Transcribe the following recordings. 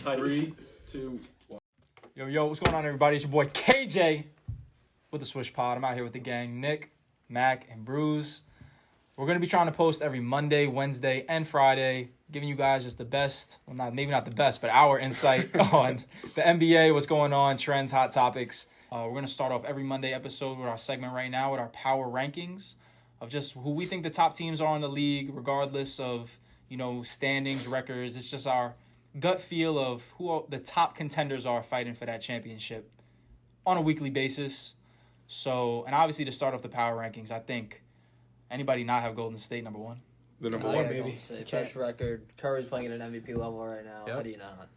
3, 2, 1. Yo, what's going on, everybody? It's your boy KJ with the SwishPod. I'm out here with the gang, Nick, Mac, and Bruce. We're going to be trying to post every Monday, Wednesday, and Friday, giving you guys just the best, well, maybe not the best, but our insight on the NBA, what's going on, trends, hot topics. We're going to start off every Monday episode with our segment right now with our power rankings of just who we think the top teams are in the league, regardless of, standings, records. It's just our gut feel of who the top contenders are fighting for that championship on a weekly basis. So, and obviously to start off the power rankings, I think anybody not have Golden State number one? The number one, baby. Best record. Curry's playing at an MVP level right now. Yep. How do you not?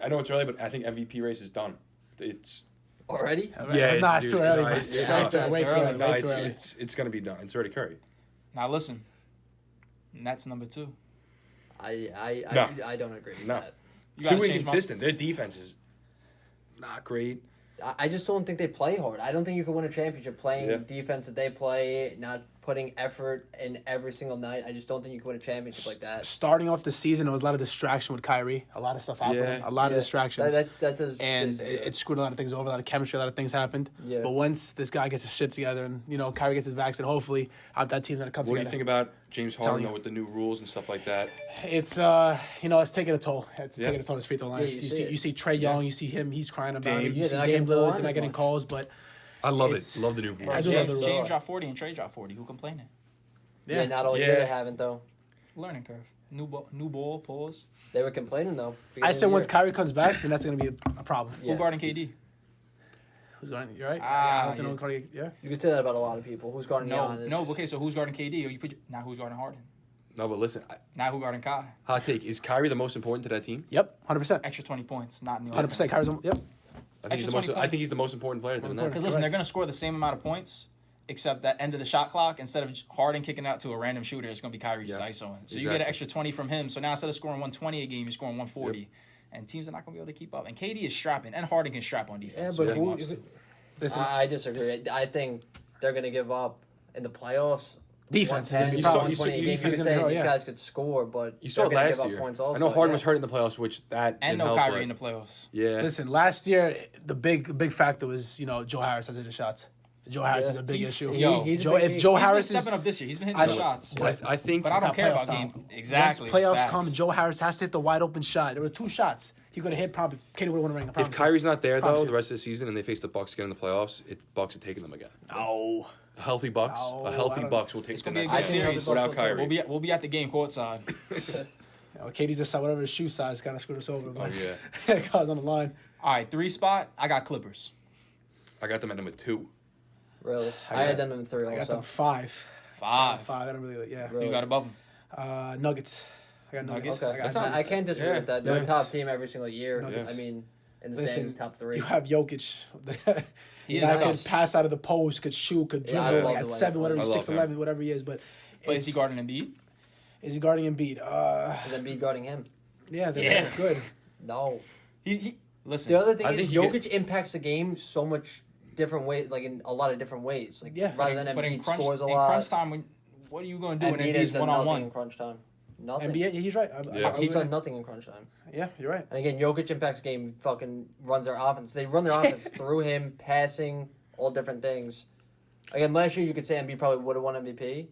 I know it's early, but I think MVP race is done. It's already? Yeah, it's too early. Way too early. It's going to be done. It's already Curry. Now listen, and that's number two. I don't agree with that. Too inconsistent. Their defense is not great. I just don't think they play hard. I don't think you can win a championship playing the defense that they play, not putting effort in every single night. I just don't think you can win a championship like that. Starting off the season, there was a lot of distraction with Kyrie. A lot of stuff happened. A lot of distractions. That does. And it screwed a lot of things over. A lot of chemistry, a lot of things happened. Yeah. But once this guy gets his shit together and, Kyrie gets his vaccine, hopefully that team's going to come together. What do you think about James Harden, with the new rules and stuff like that? It's, it's taking a toll. It's taking a toll on his free throw line. You see Trae Young, you see him, he's crying about it. You see Damian Lillard, they're not getting calls, but... I love it. Love the new rules. I do love the rules. James dropped 40 and Trae dropped 40. Who complaining? Yeah, not all year they haven't, though. Learning curve. New ball, pause. They were complaining, though. I said once Kyrie comes back, then that's going to be a problem. Yeah. Who guarding KD? Who's guarding? You're right. You could say that about a lot of people. Who's guarding Giannis? No, okay, so who's guarding KD? Now who's guarding Harden? No, but listen. Now who guarding Kai? Hot take. Is Kyrie the most important to that team? Yep, 100%. Extra 20 points, not in the 100%. Kyrie's, yep. I think he's the most important player to them. Because listen, they're going to score the same amount of points, except that end of the shot clock, instead of Harden kicking out to a random shooter, it's going to be Kyrie just ISOing. So you get an extra 20 from him. So now instead of scoring 120 a game, you're scoring 140. Yep. And teams are not going to be able to keep up. And KD is strapping, and Harden can strap on defense. Yeah, but I disagree. I think they're going to give up in the playoffs. Defense. You can say these guys could score, but you saw they're last give year. up points also. I know Harden was hurt in the playoffs, which that and didn't no help, Kyrie in the playoffs. Yeah. Listen, last year the big factor was Joe Harris has hit the shots. Joe Harris is a big issue. If Joe Harris is stepping up this year, he's been hitting the shots. I think, but I don't care about game. Exactly. Once playoffs come, Joe Harris has to hit the wide open shot. There were 2 shots he could have hit. Probably KD would have won a ring. If Kyrie's not there though, the rest of the season, and they face the Bucks again in the playoffs, Bucks are taking them again. No. A healthy Bucks will take the next series without Kyrie. We'll be at the game courtside. KD's just whatever his shoe size kind of screwed us over. But yeah. Guys on the line. All right, 3 spot. I got Clippers. I got them at number 2. Really? I had them in 3 also. I got them 5. 5. I don't really, Really? You got above them? Nuggets. I got Nuggets. Okay. I can't disagree with that. They're a top team every single year. Nuggets. I mean, in the same top 3. You have Jokic. He could pass out of the post, could shoot, could dribble at 7, whatever, 6'11", whatever he is. But is he guarding Embiid? Is he guarding Embiid? Is Embiid guarding him? Yeah, they're good. No. Listen. The other thing is Jokic impacts the game so much different ways, like in a lot of different ways. Like rather than Embiid scores a lot. In crunch time, what are you going to do when Embiid's one-on-one? In crunch time. Nothing. NBA, he's right. He's done nothing in crunch time. Yeah, you're right. And again, Jokic impacts the game, fucking runs their offense. They run their offense through him, passing, all different things. Again, last year you could say Embiid probably would have won MVP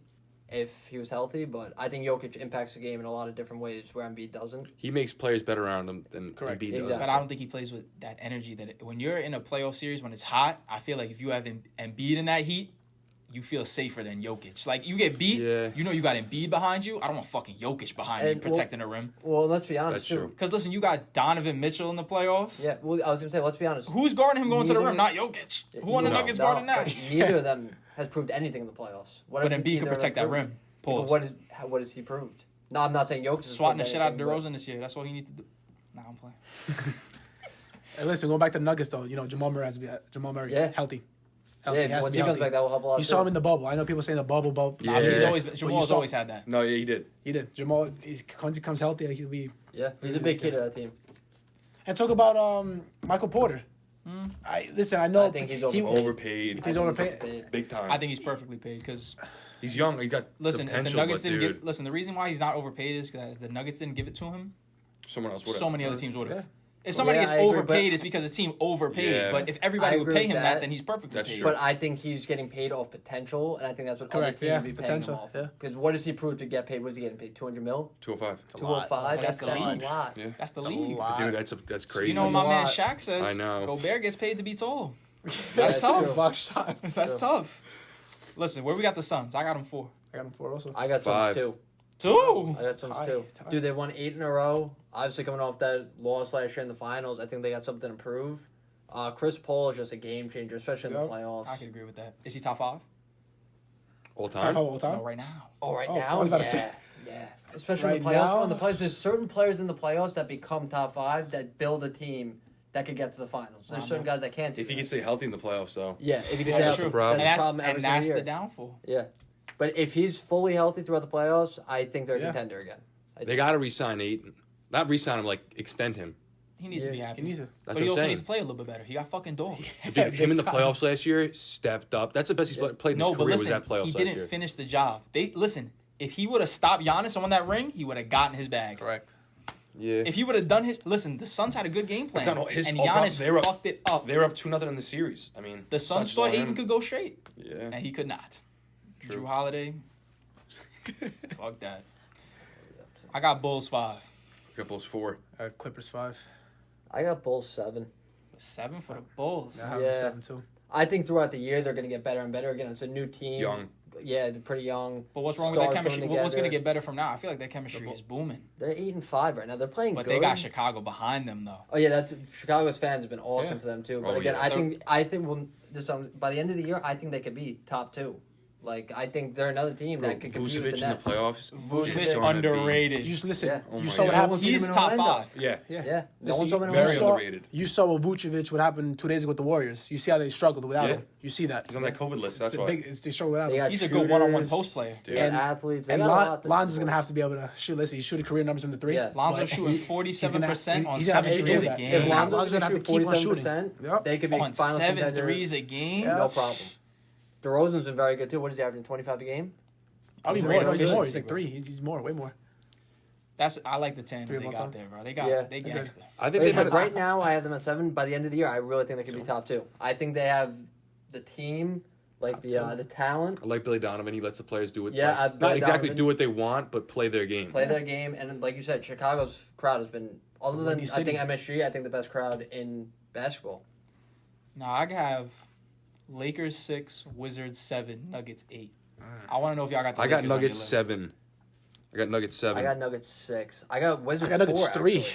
if he was healthy, but I think Jokic impacts the game in a lot of different ways where Embiid doesn't. He makes players better around him than Embiid does. But I don't think he plays with that energy when you're in a playoff series when it's hot. I feel like if you have Embiid in that heat, you feel safer than Jokic. Like, you get beat, you got Embiid behind you. I don't want fucking Jokic behind me protecting the rim. Well, let's be honest, that's true. Because, listen, you got Donovan Mitchell in the playoffs. Yeah, well, I was going to say, let's be honest. Who's guarding him going to the rim? Not Jokic. Who on the Nuggets guarding that? Neither of them has proved anything in the playoffs. But Embiid can protect that rim. What has he proved? No, I'm not saying Jokic is swatting the shit out of DeRozan this year. That's what he needs to do. Nah, I'm playing. Hey, listen, going back to the Nuggets, though, Jamal Murray has to be healthy. Yeah, when he comes back, that will help a lot. You saw him in the bubble. I know people saying the bubble. Yeah. Jamal's always had that. No, yeah, he did. He did. Jamal, once he comes healthy, he'll be... Yeah, he's a big kid of that team. And talk about Michael Porter. I know... I think he's overpaid. He's overpaid? Big time. I think he's perfectly paid because... He's young. He got potential, if the Nuggets didn't give... Listen, the reason why he's not overpaid is because the Nuggets didn't give it to him. Someone else would have. So many other teams would have. If somebody Yeah, gets I agree, overpaid, but- it's because the team overpaid. Yeah. But if everybody I would agree pay with him that. then he's perfectly That's paid. true. But I think he's getting paid off potential, and I think that's what Correct, other teams yeah, would be paying potential, him off. yeah. Because what does he prove to get paid? What is he getting paid? 200 mil? 205. 205? Oh, that's the league. a lot. Yeah. That's the It's a league. lot. Dude, that's crazy. You know what That's my a man lot. Shaq says? I know. Gobert gets paid to be tall. Yeah, That's tough. true. Buck shots. That's True. tough. Listen, where we got the Suns? I got them 4. I got him 4 also. I got Five. Suns 2. 2. I got Suns Tie, 2. tie. Dude, they won 8 in a row. Obviously, coming off that loss last year in the finals, I think they got something to prove. Chris Paul is just a game changer, especially in the Yep. playoffs. I can agree with that. Is he top 5? All Top time? 5 all time. No, right now. Oh, right Oh, now? I was about to yeah. say. Yeah. Especially in the Right playoffs. now? In the playoffs, there's certain players in the playoffs that become top 5 that build a team that could get to the finals. There's certain guys that can't do If he that. can stay healthy in the playoffs, though. Yeah, if he gets That's out, true. problem. that's And a problem every and single that's year. the downfall. Yeah. But if he's fully healthy throughout the playoffs, I think they're a Yeah. contender again. They got to re-sign Ayton. Not re-sign him, like extend him. He needs to be happy. He needs to. but That's he what also I'm needs to saying. play a little bit better. He got fucking dog. Dude, him in the big time. playoffs last year stepped up. That's the best he's played in his No, but career was listen, that playoffs he last didn't year. finish the job. If he would have stopped Giannis on that ring, he would have gotten his bag. Correct. Yeah. If he would have done his, listen, the Suns had a good game plan, It's not his and fault. Giannis They were up- fucked it up. They were up 2-0 in the series. I mean, The Suns such thought on Ayton him. could go straight, Yeah. and he could not. True. Drew Holiday, fuck that. I got Bulls 5, Got Bulls 4. Clippers 5. I got Bulls 7. 7 for the Bulls. I have Yeah. them 7 too. I think throughout the year they're going to get better and better. Again, it's a new team. Young. Yeah, they're pretty young. But what's wrong with that Stars chemistry? coming What's going to together. get better from now? I feel like that chemistry is booming. They're 8-5 right now. They're playing But good. they got Chicago behind them, though. Oh yeah, that's Chicago's fans have been awesome Yeah. for them too. But Oh, again, yeah. I think when by the end of the year, I think they could be top 2. Like I think they're another team Bro, that could compete with Vucevic the in the Nets. playoffs. Vucevic is showing to be- underrated. You just listen. Yeah. Oh you my saw what God. happened. He's in top Orlando. 5. Yeah. Yeah, no Listen, one's talking very about saw, underrated. You saw with Vucevic what happened 2 days ago with the Warriors. You see how they struggled without Yeah. him. You see that. He's on that COVID list. That's It's a why. they struggle without They him. got He's a shooters, good one-on-one post player. Dude. They got And- athletes. They And got a lot to Lonzo's do. gonna have to be able to shoot. Listen, he's shooting career numbers from the 3. Yeah. Lonzo but shooting he's 47% on he's gonna have 7 to threes do a that. game. If Lonzo's Lonzo's gonna have to keep on shooting. 47%, Yep. they could be On final 7 contender. threes a game? Yeah. No problem. DeRozan's been very good too. What is he averaging? 25 a game? I'll be He's more. great No, he's more. efficiency, He's like bro. 3. He's more, way more. I like the 10 Three they months got on. there, bro. They Yeah. gangster. I think they But had right now, I have them at 7. By the end of the year, I really think they could be top 2. I think they have the team, like Top the talent, I like Billy Donovan. He lets the players do it. Yeah, like, Billy not exactly Donovan. do what they want, but play their game. play their game, and like you said, Chicago's crowd has been other than Windy I City. think MSG. I think the best crowd in basketball. Now, I have Lakers 6, Wizards 7, Nuggets 8. I want to know if y'all got the I got Lakers on your Nuggets list. 7. I got Nuggets 7. I got Nuggets 6. I got Wizards. I got Nuggets 4, 3. actually.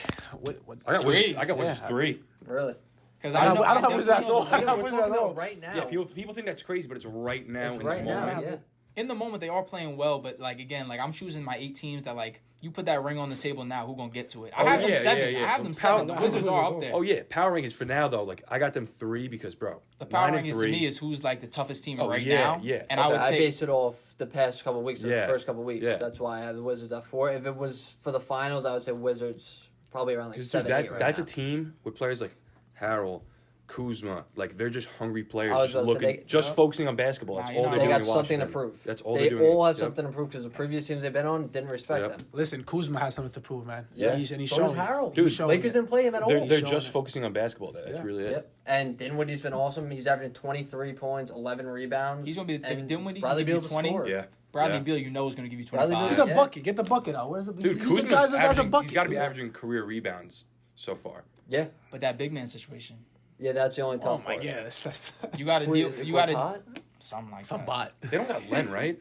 I got Three. Wizards. I got Wizards Yeah. 3. Really? Because I don't have definitely Wizards at know all. the I don't Wizards- have We're Wizards talking at all. about right now. Yeah, people think that's crazy, but it's right now It's in right the now. moment. Yeah. In the moment, they are playing well, but like again, like I'm choosing my 8 teams that like you put that ring on the table now, who gonna get to it? I have them 7. I have them 7. The Wizards are up there. Oh yeah, power rankings for now though. Like I got them 3 because bro, The power 9 and rankings to 3. me is who's like the toughest team Oh, right yeah, now. yeah. And I would I say based it off the past couple of weeks, Yeah. the first couple of weeks. Yeah. That's why I have the Wizards at 4. If it was for the finals, I would say Wizards probably around like Because 7, dude, 8 right that's now. a team with players like Harold, Kuzma. Like they're just hungry players, I was just about to say, looking, just focusing on basketball. That's Nah, all you know, they're They doing. got in something to Washington. prove. That's all they they're doing. all have Yep. something to prove because the previous teams they've been on didn't respect Yep. them. Listen, Kuzma has something to prove, man. Yeah. And he's So showing does it. Harold. Dude, He's showing Lakers it. didn't play him at all. They're showing just it. focusing on basketball. That's Yeah. really it. Yep. And Dinwiddie's been awesome. He's averaging 23 points, 11 rebounds. he's gonna be and Dinwiddie Bradley can give you Beal's a 20. scorer. Yeah. Bradley Yeah. Beal, you know, is gonna give you Bradley 25. He's Beal- a Yeah. bucket. Get the bucket out. Where's the Dude, he's a Kuzma's guy's a averaging, bucket. he's got to be dude. averaging career rebounds so far. Yeah. But that big man situation, Yeah, that's the only Oh tough my part. god, that's you got to Who deal. is it, You got to Gortat? something like some that. bot. They don't got Len, right?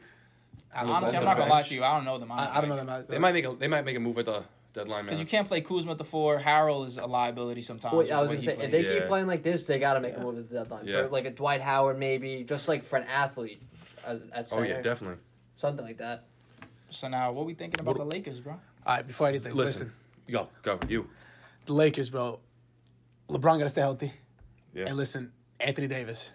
Honestly, I'm not gonna lie to you. I don't know them. I don't know them. They might make a move at the deadline, Because man. you can't play Kuzma at the 4. Harold is a liability sometimes. Well, with I was the gonna way say he if they plays. Yeah. keep playing like this, they got to make a move at the deadline. Yeah. For like a Dwight Howard, maybe just like for an athlete at Oh center, yeah, definitely. something like that. So now, what we thinking about the Lakers, bro? All right, before anything, listen. Go you. The Lakers, bro. LeBron got to stay healthy. Yeah. And listen, Anthony Davis,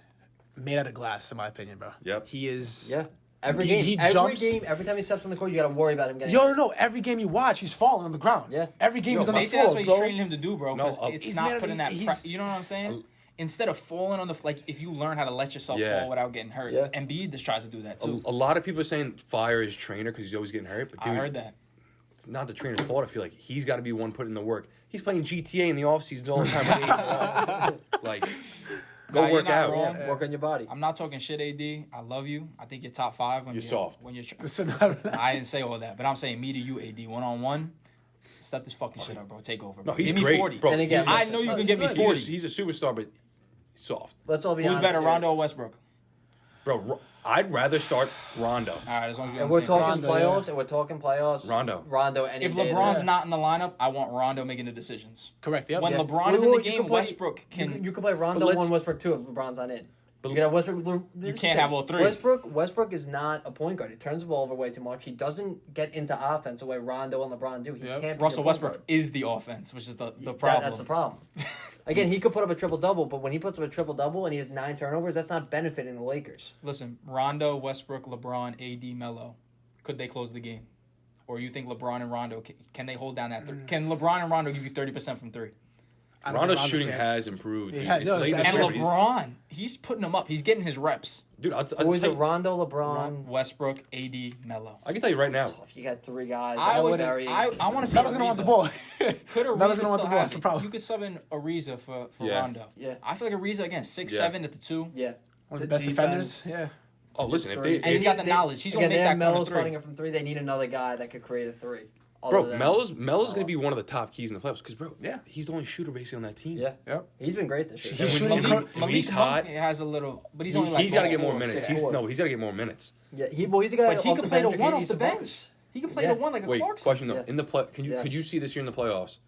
made out of glass, in my opinion, bro. Yep. He is. Yeah. Every He game, jumps. every time he steps on the court, you got to worry about him getting. Yo, no. Every game you watch, he's falling on the ground. Yeah. Every game he's on They the say that's floor, what he's bro. training him to do, bro. No, Because it's he's not made- putting that. he's- You know what I'm saying? Instead of falling on the like, if you learn how to let yourself Yeah. fall without getting hurt, Yeah. Embiid just tries to do that too. A lot of people are saying fire his trainer because he's always getting hurt. But dude, I heard that. not the trainer's fault. I feel like he's got to be one putting in the work. He's playing GTA in the offseason all the time with 8 balls. Like, go Nah, work you're not out. wrong. Work on your body. I'm not talking shit, AD. I love you. I think you're top 5 when You're soft. When you're I I didn't say all that, but I'm saying me to you, AD, 1-on-1. Step this fucking shit up, bro. Take over. No, Bro. he's Give me great, 40. bro. And again, I know you can get me 40. He's a superstar, but he's soft. Let's all be Who's honest. better, here. Rondo or Westbrook? Bro, I'd rather start Rondo. All right, as long as you're And on we're the same page. talking Rondo, playoffs, and we're talking playoffs. Rondo. Any If day of the LeBron's week. not in the lineup, I want Rondo making the decisions. Correct. Yep. When Yeah. LeBron is in the game, Westbrook can. You can play Rondo let's- 1, Westbrook 2 if LeBron's not in. But You can have Westbrook. You can't have all 3. Westbrook is not a point guard. He turns the ball over way too much. He doesn't get into offense the way Rondo and LeBron do. He Yep. can't. Be Russell a point Westbrook guard. is the offense, which is the problem. That's the problem. Again, he could put up a triple double, but when he puts up a triple double and he has 9 turnovers, that's not benefiting the Lakers. Listen, Rondo, Westbrook, LeBron, AD, Melo. Could they close the game? Or you think LeBron and Rondo, can they hold down that 3? Can LeBron and Rondo give you 30% from 3? I don't Rondo's think shooting can. has improved. He Dude. has, It's no, late it's this And year, but LeBron, he's putting them up. He's getting his reps. dude, I'll Who is tell it? you, Rondo, LeBron. Westbrook, AD, Melo. I can tell you right now. You got 3 guys. I want to see Melo's gonna want the ball. Could Melo's Ariza gonna want still the ball. have That's the it? problem. You could sub in Ariza for Yeah. Rondo. Yeah. I feel like Ariza, again, 6'7" Yeah. at the 2. Yeah. One of the best Defense. defenders. Yeah. Oh, listen, if And they, he's got the knowledge. He's gonna Again, make they have that corner Melo's 3. fighting it from 3. They need another guy that could create a 3. bro, Melo's going to be one of the top keys in the playoffs because, bro, Yeah. he's the only shooter basically on that team. Yeah. Yep. He's been great this year. He's And when shooting. Malik- when he's hot, has a little, but he's only like he's got to 6'4". get more minutes. 6'4". He's got to get more minutes. Yeah, he's a guy. But he off can the play the bench 1 who off needs the support. bench. He can play Yeah. the 1 like a Wait, Clarkson. question though. Yeah. In the play, could Yeah. you see this year in the playoffs,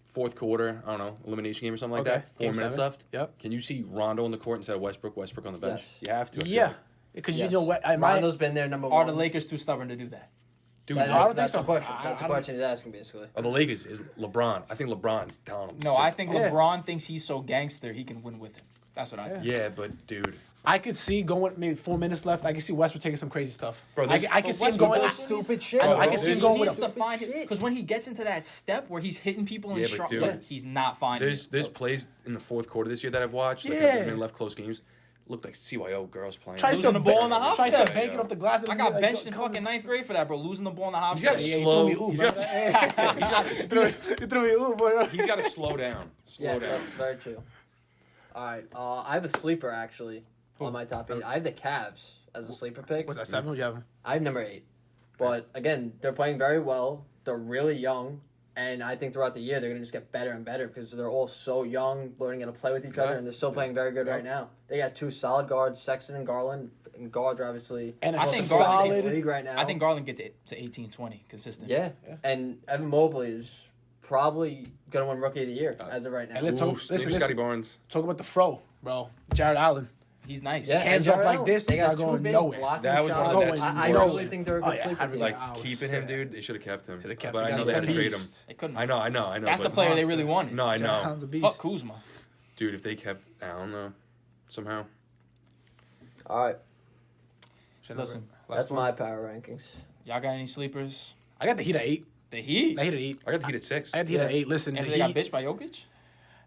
fourth quarter, I don't know, elimination game or something like Okay. that, 4 Game minutes 7. left? Yep. Can you see Rondo on the court instead of Westbrook on the bench? Yes. You have to. I feel Yeah. like. Because Yes. you know what? Rondo's been there number Are 1. the Lakers too stubborn to do that? Dude, I don't think That's so. the question. I That's the don't- question he's asking, basically. the Lakers is LeBron. I think LeBron's down. No, I think Yeah. LeBron thinks he's so gangster he can win with him. That's what I think. Yeah, but dude, I could see going maybe 4 minutes left. I could see Westbrook taking some crazy stuff. Bro, I this- can see him Westbrook going. does Stupid shit. I know, I bro. can see him There's- going He with needs him. to find it because when he gets into that step where he's hitting people in Yeah, the but shot, dude, like, he's not finding it. there's plays in the fourth quarter this year that I've watched. Like, Yeah. when they left close games, looked like CYO girls playing. Tries Losing to the ball in the hop Tries step. to bank it off the glass. I got Like, benched in come fucking on. 9th grade for that, bro. Losing the ball in the hop He's got step. to you slow. threw me, He's ooh, got bro. You threw me, ooh, boy. he's got to slow down. Slow Yeah, down. that's very true. All right, I have a sleeper actually on my top 8. I have the Cavs as a sleeper pick. Was that 7? What you have? I have number 8. But again, they're playing very well. They're really young. And I think throughout the year, they're going to just get better and better because they're all so young, learning how to play with each other, and they're still playing very good right now. They got 2 solid guards, Sexton and Garland. And guards are obviously And a I think solid Garland- in the league right now. I think Garland gets to 18-20 consistent. Yeah. And Evan Mobley is probably going to win Rookie of the Year as of right now. And let's Ooh, talk. Listen, Scotty Barnes. talk about the fro, bro. Jared Allen. He's nice. Yeah, Hands and up like Jarrell, this, They they're got going 2 big nowhere. blocking That was one shots. of the best I nowhere. really think they're a good Oh, yeah, sleeper I team. really- Like I was keeping him, dude. They should have kept him. Should've kept But him. I know He's they had a to trade him. beast. They couldn't. I know. That's the but- player they monster. really wanted. No, I Jared know. Allen's a beast. Fuck Kuzma. Dude, if they kept, I don't know, somehow. All right, Listen, that's my power rankings. y'all got any sleepers? I got the Heat at 8. The Heat. I hit at 8. I got the Heat at 6. I had the Heat at Yeah. 8. Listen, And the they got Heat. bitched by Jokic?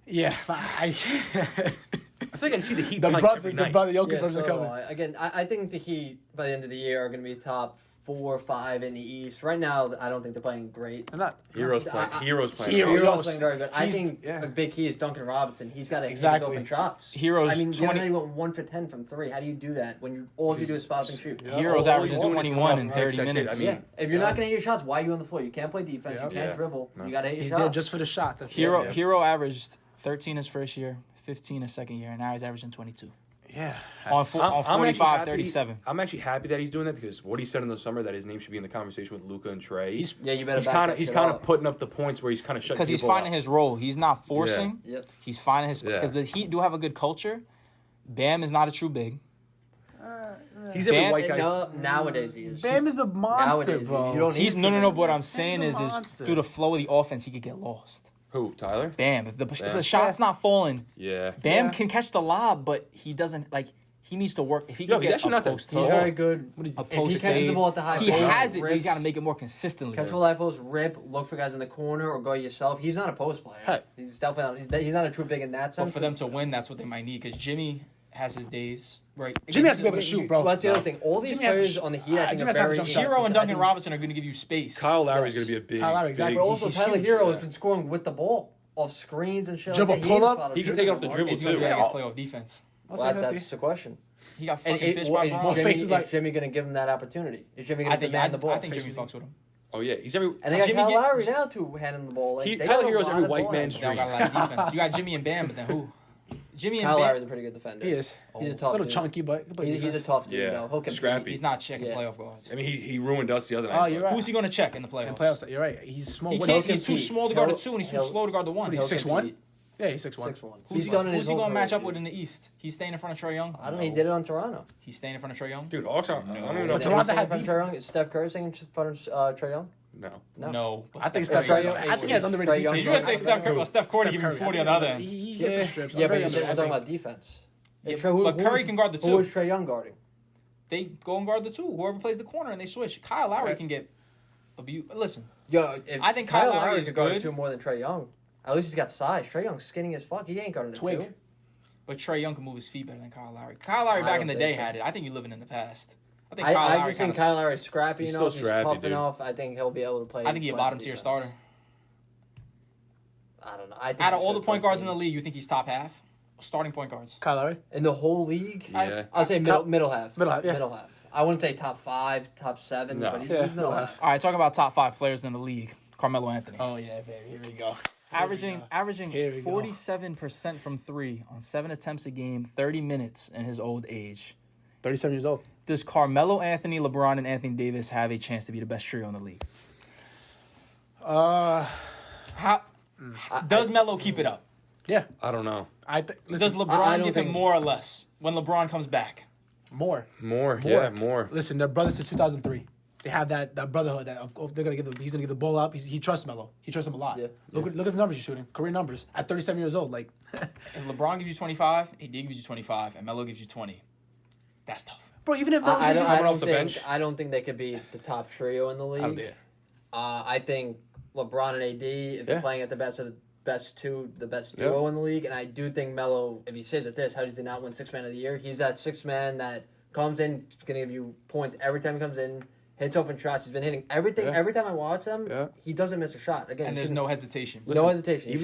Yeah. I feel like I see the Heat The playing brother, every the night. brother Jokic Yeah, brothers so are coming. again, I think the Heat by the end of the year are going to be top 4 or 5 in the East. Right now, I don't think they're playing great. I'm not. Heroes playing. Heroes playing. Hero. Heroes Heroes. playing very good. I He's- think yeah. a big key is Duncan Robinson. He's got to Exactly. hit open shots. Heroes I mean, 20 he went 1 for 10 from 3. How do you do that when all you do is spot up and shoot? Yeah. Heroes All averages he's doing is 21 coming in off 30 sets it. minutes. I mean, Yeah, if you're not going to hit your shots, why are you on the floor? You can't play defense. Yeah. You can't Yeah. dribble. No. You got to hit your He's shots. there just for the shot. That's Hero it. Hero averaged 13 his first year, 15 his second year, and now he's averaging 22. Yeah. On That's- on I'm actually 45, happy- 37. I'm actually happy that he's doing that because what he said in the summer that his name should be in the conversation with Luka and Trey. He's- Yeah, you better. He's back kind that of he's shit kind up. of putting up the points where he's kind of shutting Because he's people finding up. his role. He's not forcing. Yep. He's finding his Yeah. because the Heat do have a good culture. Bam is not a true big. He's every Bam- white guy. No, nowadays he is. Bam is a monster, Nowadays, bro. you don't need He's no. to But be- what I'm saying Bam's a is monster. through the flow of the offense, he could get lost. Who? Tyler? Bam, if the Bam. shot's not falling, Yeah. Bam Yeah. can catch the lob, but he doesn't like. He needs to work. If he Yo, can he's get actually a not that post tall. He's very good. What is a he? If post he catches fade. the ball at the high He post, has it, but rip, he's got to make it more consistently. catch the high post, rip, look for guys in the corner, or go yourself. He's not a post player. Right. He's definitely not, he's not a true big in that But sense. for them to win, that's what they might need. Because Jimmy has his days. Right. Jimmy has to be able to shoot, bro. Well, that's the other thing. All these Jimmy has to players shoot. on the Heat, I think, Jimmy are has to have very a jump shot. Hero and inconsistent. Duncan Robinson are going to give you space. Kyle Lowry's going to be a big. Kyle Lowry, exactly. But also, He's Tyler huge, Hero yeah. has been scoring with the ball, off screens and shit. Dribble like that. pull He up. is about He can take it off the dribble, He's going to too. be against playoff defense. Well, that's the question. He got And fucking bitched by Bron. faces Jimmy going to give him that opportunity? Is Jimmy I going to think demand the ball? I think Jimmy fucks with him. Oh yeah, he's every. And they got Jimmy Kyle get- Lowry now too, handing the ball. Like, they Tyler got a Hero's lot every of white ball man's They don't got a lot of defense. You got Jimmy and Bam, but then who? Jimmy and Kyle Bam. Lowry's a pretty good defender. He is. He's a A tough little dude. chunky, but He's a tough dude, Yeah. though. He'll compete. Scrappy. He's not checking Yeah. playoff guards. I mean, he ruined us the other night. Oh, you're right. Who's he going to check in the playoffs? In playoffs, you're right. He's small. He What can't, is he's too compete. small to guard the He'll- 2, and he's too he'll- slow to guard the 1. He's He'll 6'1"? compete. Yeah, he's 6'1". 6'1". Who's He's he done it going his to whole match career, up with in dude. the East? He's staying in front of Trae Young? I don't know. He did it on Toronto. He's staying in front of Trae Young? Dude, Hawks aren't. I don't even know. But if- Toronto Staying had in front of Trae Young? Is Steph Curry saying in front of Trae Young? No. No. But I think Steph Steph Curry. Curry. I think he has underrated Trae Young- Did defense. you just say Steph Curry? Well, Steph Curry give him 40 on the other end. He hits the strips. Yeah, but Very we're talking underrated. about defense. Yeah, Who- but who Curry is- can guard the Who 2. is Trae Young guarding? They go and guard the 2. Whoever plays the corner and they switch. Kyle Lowry can get abused. Listen, Yo, if I think Kyle Lowry Lowry is could guard good. two more than Trae Young. At least he's got size. Trae Young's skinny as fuck. He ain't guarding the Twig. two. but Trae Young can move his feet better than Kyle Lowry. Kyle Lowry I back don't in the think day so. had it. I think you're living in the past. I think I Kyle Lowry just think kinda- Kyle Lowry's scrappy He's enough. still He's scrappy, tough dude. enough. I think he'll be able to play. I think he's a play bottom tier defense. starter. I don't know. I think Out of he's all good the for a point guards in team. the league, you think he's top half? Starting point guards. Kyle Lowry. In the whole league, Yeah. I'll say middle half. Middle half, yeah. Middle half. I wouldn't say top 5, top 7, No. but he's Yeah, middle half. All right, talking about top 5 players in the league. Carmelo Anthony. Oh yeah, baby. Here we go. Averaging Here we go. 47% from 3 on 7 attempts a game, 30 minutes in his old age. 37 years old. Does Carmelo Anthony, LeBron, and Anthony Davis have a chance to be the best trio in the league? How does Melo keep it up? Yeah. I don't know. Does Listen, LeBron I don't give him think- more or less when LeBron comes back? more. More. Yeah, more. Listen, they're brothers since 2003. They have that brotherhood that they're gonna give him. He's gonna give the ball up. He trusts Melo. He trusts him a lot. Yeah. Look at the numbers he's shooting. Career numbers at 37 years old. Like, If LeBron gives you 25, AD gives you 25, and Melo gives you 20, that's tough. bro, even if I coming don't off the think bench. I don't think they could be the top trio in the league. I don't think. I think LeBron and AD, if they're Yeah. playing at the best of the best two, the best duo in the league, and I do think Melo, if he stays at this, how does he not win 6 Man of the Year? He's that 6 man that comes in, is gonna give you points every time he comes in, hits open shots. He's been hitting everything. Yeah. Every time I watch him, Yeah. he doesn't miss a shot. Again, And he there's shouldn't- no hesitation. no hesitation. He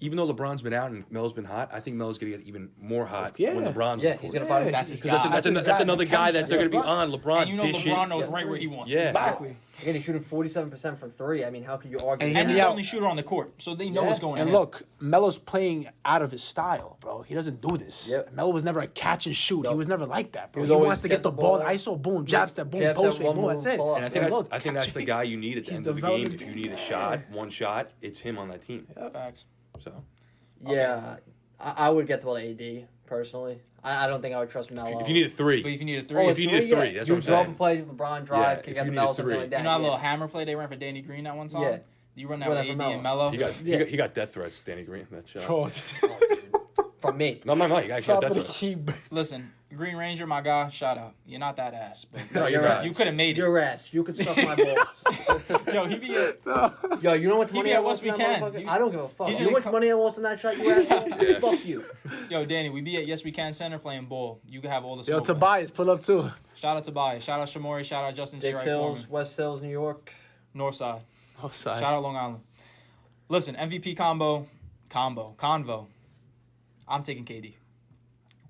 Even though LeBron's been out and Melo's been hot, I think Melo's gonna get even more hot Yeah. when LeBron's Yeah, on the he's court. gonna find. That's his Because guy. that's another guy that they're gonna be Yeah. on. LeBron And you know dishes. LeBron knows Yeah. right where he wants Yeah. it. Exactly. Again, he's shooting 47% from 3. I mean, how could you argue? And that? And he's Yeah. the only shooter on the court, so they know Yeah. what's going on. And look, Melo's playing out of his style, bro. He doesn't do this. Yep. Melo was never a catch and shoot. He Nope. was never like that, bro. He was He always wants to get the ball, ISO, boom, jab step, boom, Jab post step, fake, boom. one That's move, it. pull up. And I think And that's look, I think that's the guy you need at the he's end of the game. developing- If you need a shot, one shot, it's him on that team. Facts. So Yeah, I would get the ball to AD personally. I don't think I would trust Melo. if you need a But three, if you need a Oh, three, if you need a yeah. three, that's you what I'm drop saying. and play, LeBron drive, Yeah, kick if out you the need Melo, a something three. like that. you know that yeah. little hammer play they ran for Danny Green that one time? Yeah. You run that Run with that AD for and Melo. Melo? he got death threats, Danny Green. That shot. Bro, Oh, dude. From me. No, you actually top got of the death threats. key. Listen, Green Ranger, my guy, shout out. You're not that ass. But No, you're right. right. you could have made it. Your ass. You could suck my balls. Yo, he be a, Yo, you know how much He money be I at lost in West that Weekend. motherfucker? He- I don't give a fuck. he's You know how gonna much money I lost in that shot, you asshole? Yeah. Fuck you. Yo, Danny, we be at Yes We Can Center playing ball. You can have all the Yo, smoke. Tobias, pull up too. Shout out to Tobias. Shout out Shamori. Shout out Justin J. Dick Wright Hills, Foreman. West Hills, New York. Northside. Oh, sorry. Shout out Long Island. Listen, MVP convo. I'm taking KD.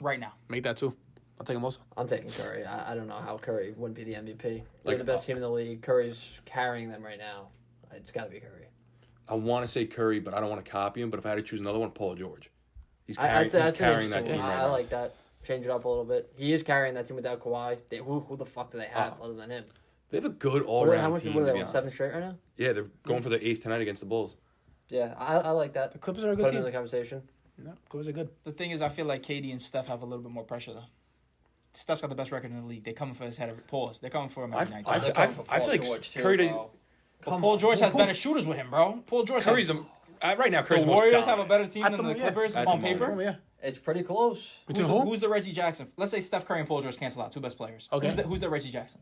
Right now. Make that too. I'll take him also. I'm taking Curry. I don't know how Curry wouldn't be the MVP. They're Like, the best team in the league. Curry's carrying them right now. It's got to be Curry. I want to say Curry, but I don't want to copy him. But if I had to choose another one, Paul George. He's That's carrying that interesting team one. right I now. like that. Change it up a little bit. He is carrying that team without Kawhi. Who the fuck do they have other than him? They have a good How all-around much? team. What are To they be on? honest. 7 straight right now? Yeah, they're going for their 8th tonight against the Bulls. Yeah, I like that. The Clippers are a Put good him in team. the conversation. No, Clippers are good. The thing is, I feel like KD and Steph have a little bit more pressure, though. Steph's got the best record in the league. They're coming for his head of pause. They're coming for him every night. I They're feel coming for Paul like George, too, Curry. bro. But Paul George has better shooters with him, bro. Paul George Curry's has... right now. Curry's The the most Warriors have a dominant. better team At than the the moment, yeah. Clippers At the on moment. paper. Yeah. It's pretty close. Between who? Who's the Reggie Jackson? Let's say Steph Curry and Paul George cancel out. 2 best players. Okay. Who's the Reggie Jackson?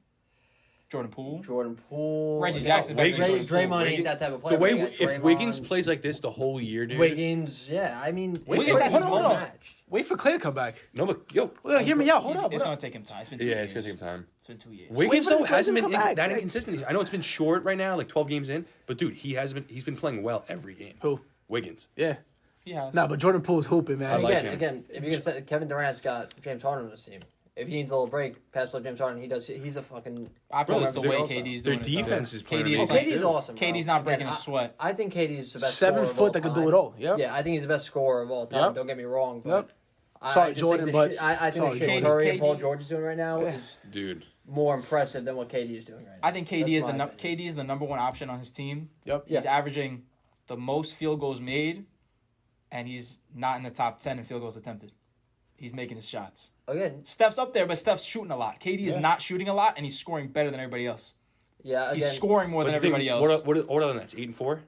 Jordan Poole. Reggie Jackson. Draymond ain't that type of player. The way We got if Draymond, Wiggins plays like this the whole year, dude. Wiggins, yeah. I mean, Wiggins has his hold on. moments. Wait for Clay to come back. No, but yo, Well, hear me out. Hold up. It's going to take him time. It's been 2 years. yeah, it's gonna take him time. It's been 2 years. Wiggins for the though hasn't Clay to been come back, that right? inconsistent. I know it's been short right now, like 12 games in, but dude, he's been playing well every game. Who? Wiggins. Yeah. Yeah. Nah, but Jordan Poole's hooping, man. I like him. Again, if you can say Kevin Durant's got James Harden on his team. If he needs a little break, pass to James Harden, he's a fucking. I feel Bro, it's the way also. KD's Their doing it. defense is playing KD is amazing. KD's awesome. Bro. KD's not Again, breaking a sweat. I think KD's the best 7 scorer of foot all that could time. do it all. Yep. Yeah, I think he's the best scorer of all time. Yep. Don't get me wrong. But Yep. I Sorry, just Jordan, think but- I think sorry, the shit Jordan. Curry and KD Paul George is doing right now Yeah. is Dude. more impressive than what KD is doing right now. I think KD That's is my KD is the number one option on his team. Yep. He's averaging the most field goals made, and he's not in the top 10 in field goals attempted. He's making his shots. Again, Steph's up there, but Steph's shooting a lot. KD is Yeah. not shooting a lot, and he's scoring better than everybody else. yeah, He's again, scoring more But than the thing, everybody else. what are the Nets? 8-4,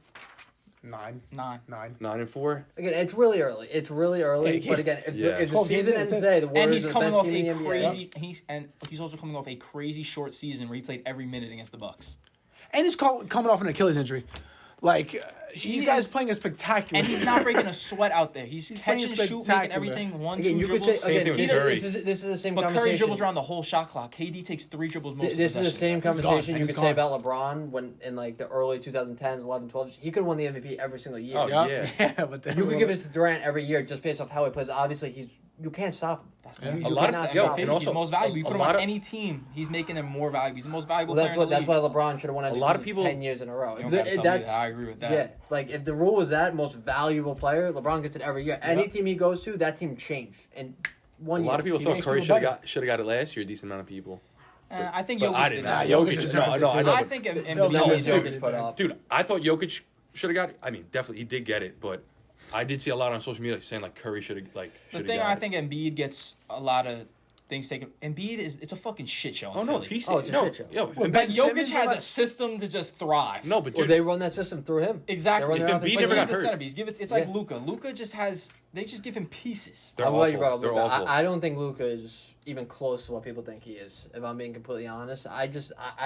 9. 9. 9-4. again, it's really early. It's really early. Yeah, But again, if yeah. the, if the 12 games season in, ends that's it. today, the And Warriors he's are the coming best off team in a the NBA. crazy. He's also coming off a crazy short season where he played every minute against the Bucks. And he's coming off an Achilles injury. Like, these guys playing a spectacular. And he's not breaking a sweat out there. He's playing catching, shoot, making spectacular. everything one, Again, two you could dribbles. say Same thing with again, Curry. this is the same But conversation. Curry dribbles around the whole shot clock. KD takes 3 dribbles most of the This is the possession. same gone, conversation and you he's could say gone. about LeBron when in like the early 2010s, 11, 12. He could have won the MVP every single year. Oh, Yep. yeah. Yeah, but then You could give it to Durant every year just based off how he plays. Obviously, you can't stop him. That's Yeah. the A lot of cannot yo, stop him. and he's also the most valuable. You a put him lot on of- any team, he's making them more valuable. He's the most valuable Well, player in the that's league. why LeBron should have won MVP A lot of people- 10 years in a row. You don't gotta tell me That's- that. I agree with that. Yeah, like if the rule was that most valuable player, LeBron gets it every year. Any team he goes to, that team changed. And one A year. lot of people He thought makes Curry people should have got it last year. A decent amount of people. I think But Jokic I did didn't. that. Nah, Jokic Jokic deserved no, it, no, too. I know. I but- think No, Embiid no, is dude, Jokic put up. Dude, I thought Jokic should have got it. I mean, definitely he did get it, but I did see a lot on social media saying like Curry should have The thing I think Embiid gets a lot of things taken. Embiid it's a fucking shit show. Oh in no, Philly. if he's Oh, it's a no, shit show. yo, Well, if Ben But Simmons Jokic has like- a system to just thrive. no, but Well, dude, they run that system through him. Exactly. They If run their Embiid But never he's got the hurt. centerpiece. It's Yeah. like Luka. Luka just has. They just give him pieces. they're I'm glad you awful. brought up They're Luka. awful. I don't think Luka is even close to what people think he is. If I'm being completely honest, I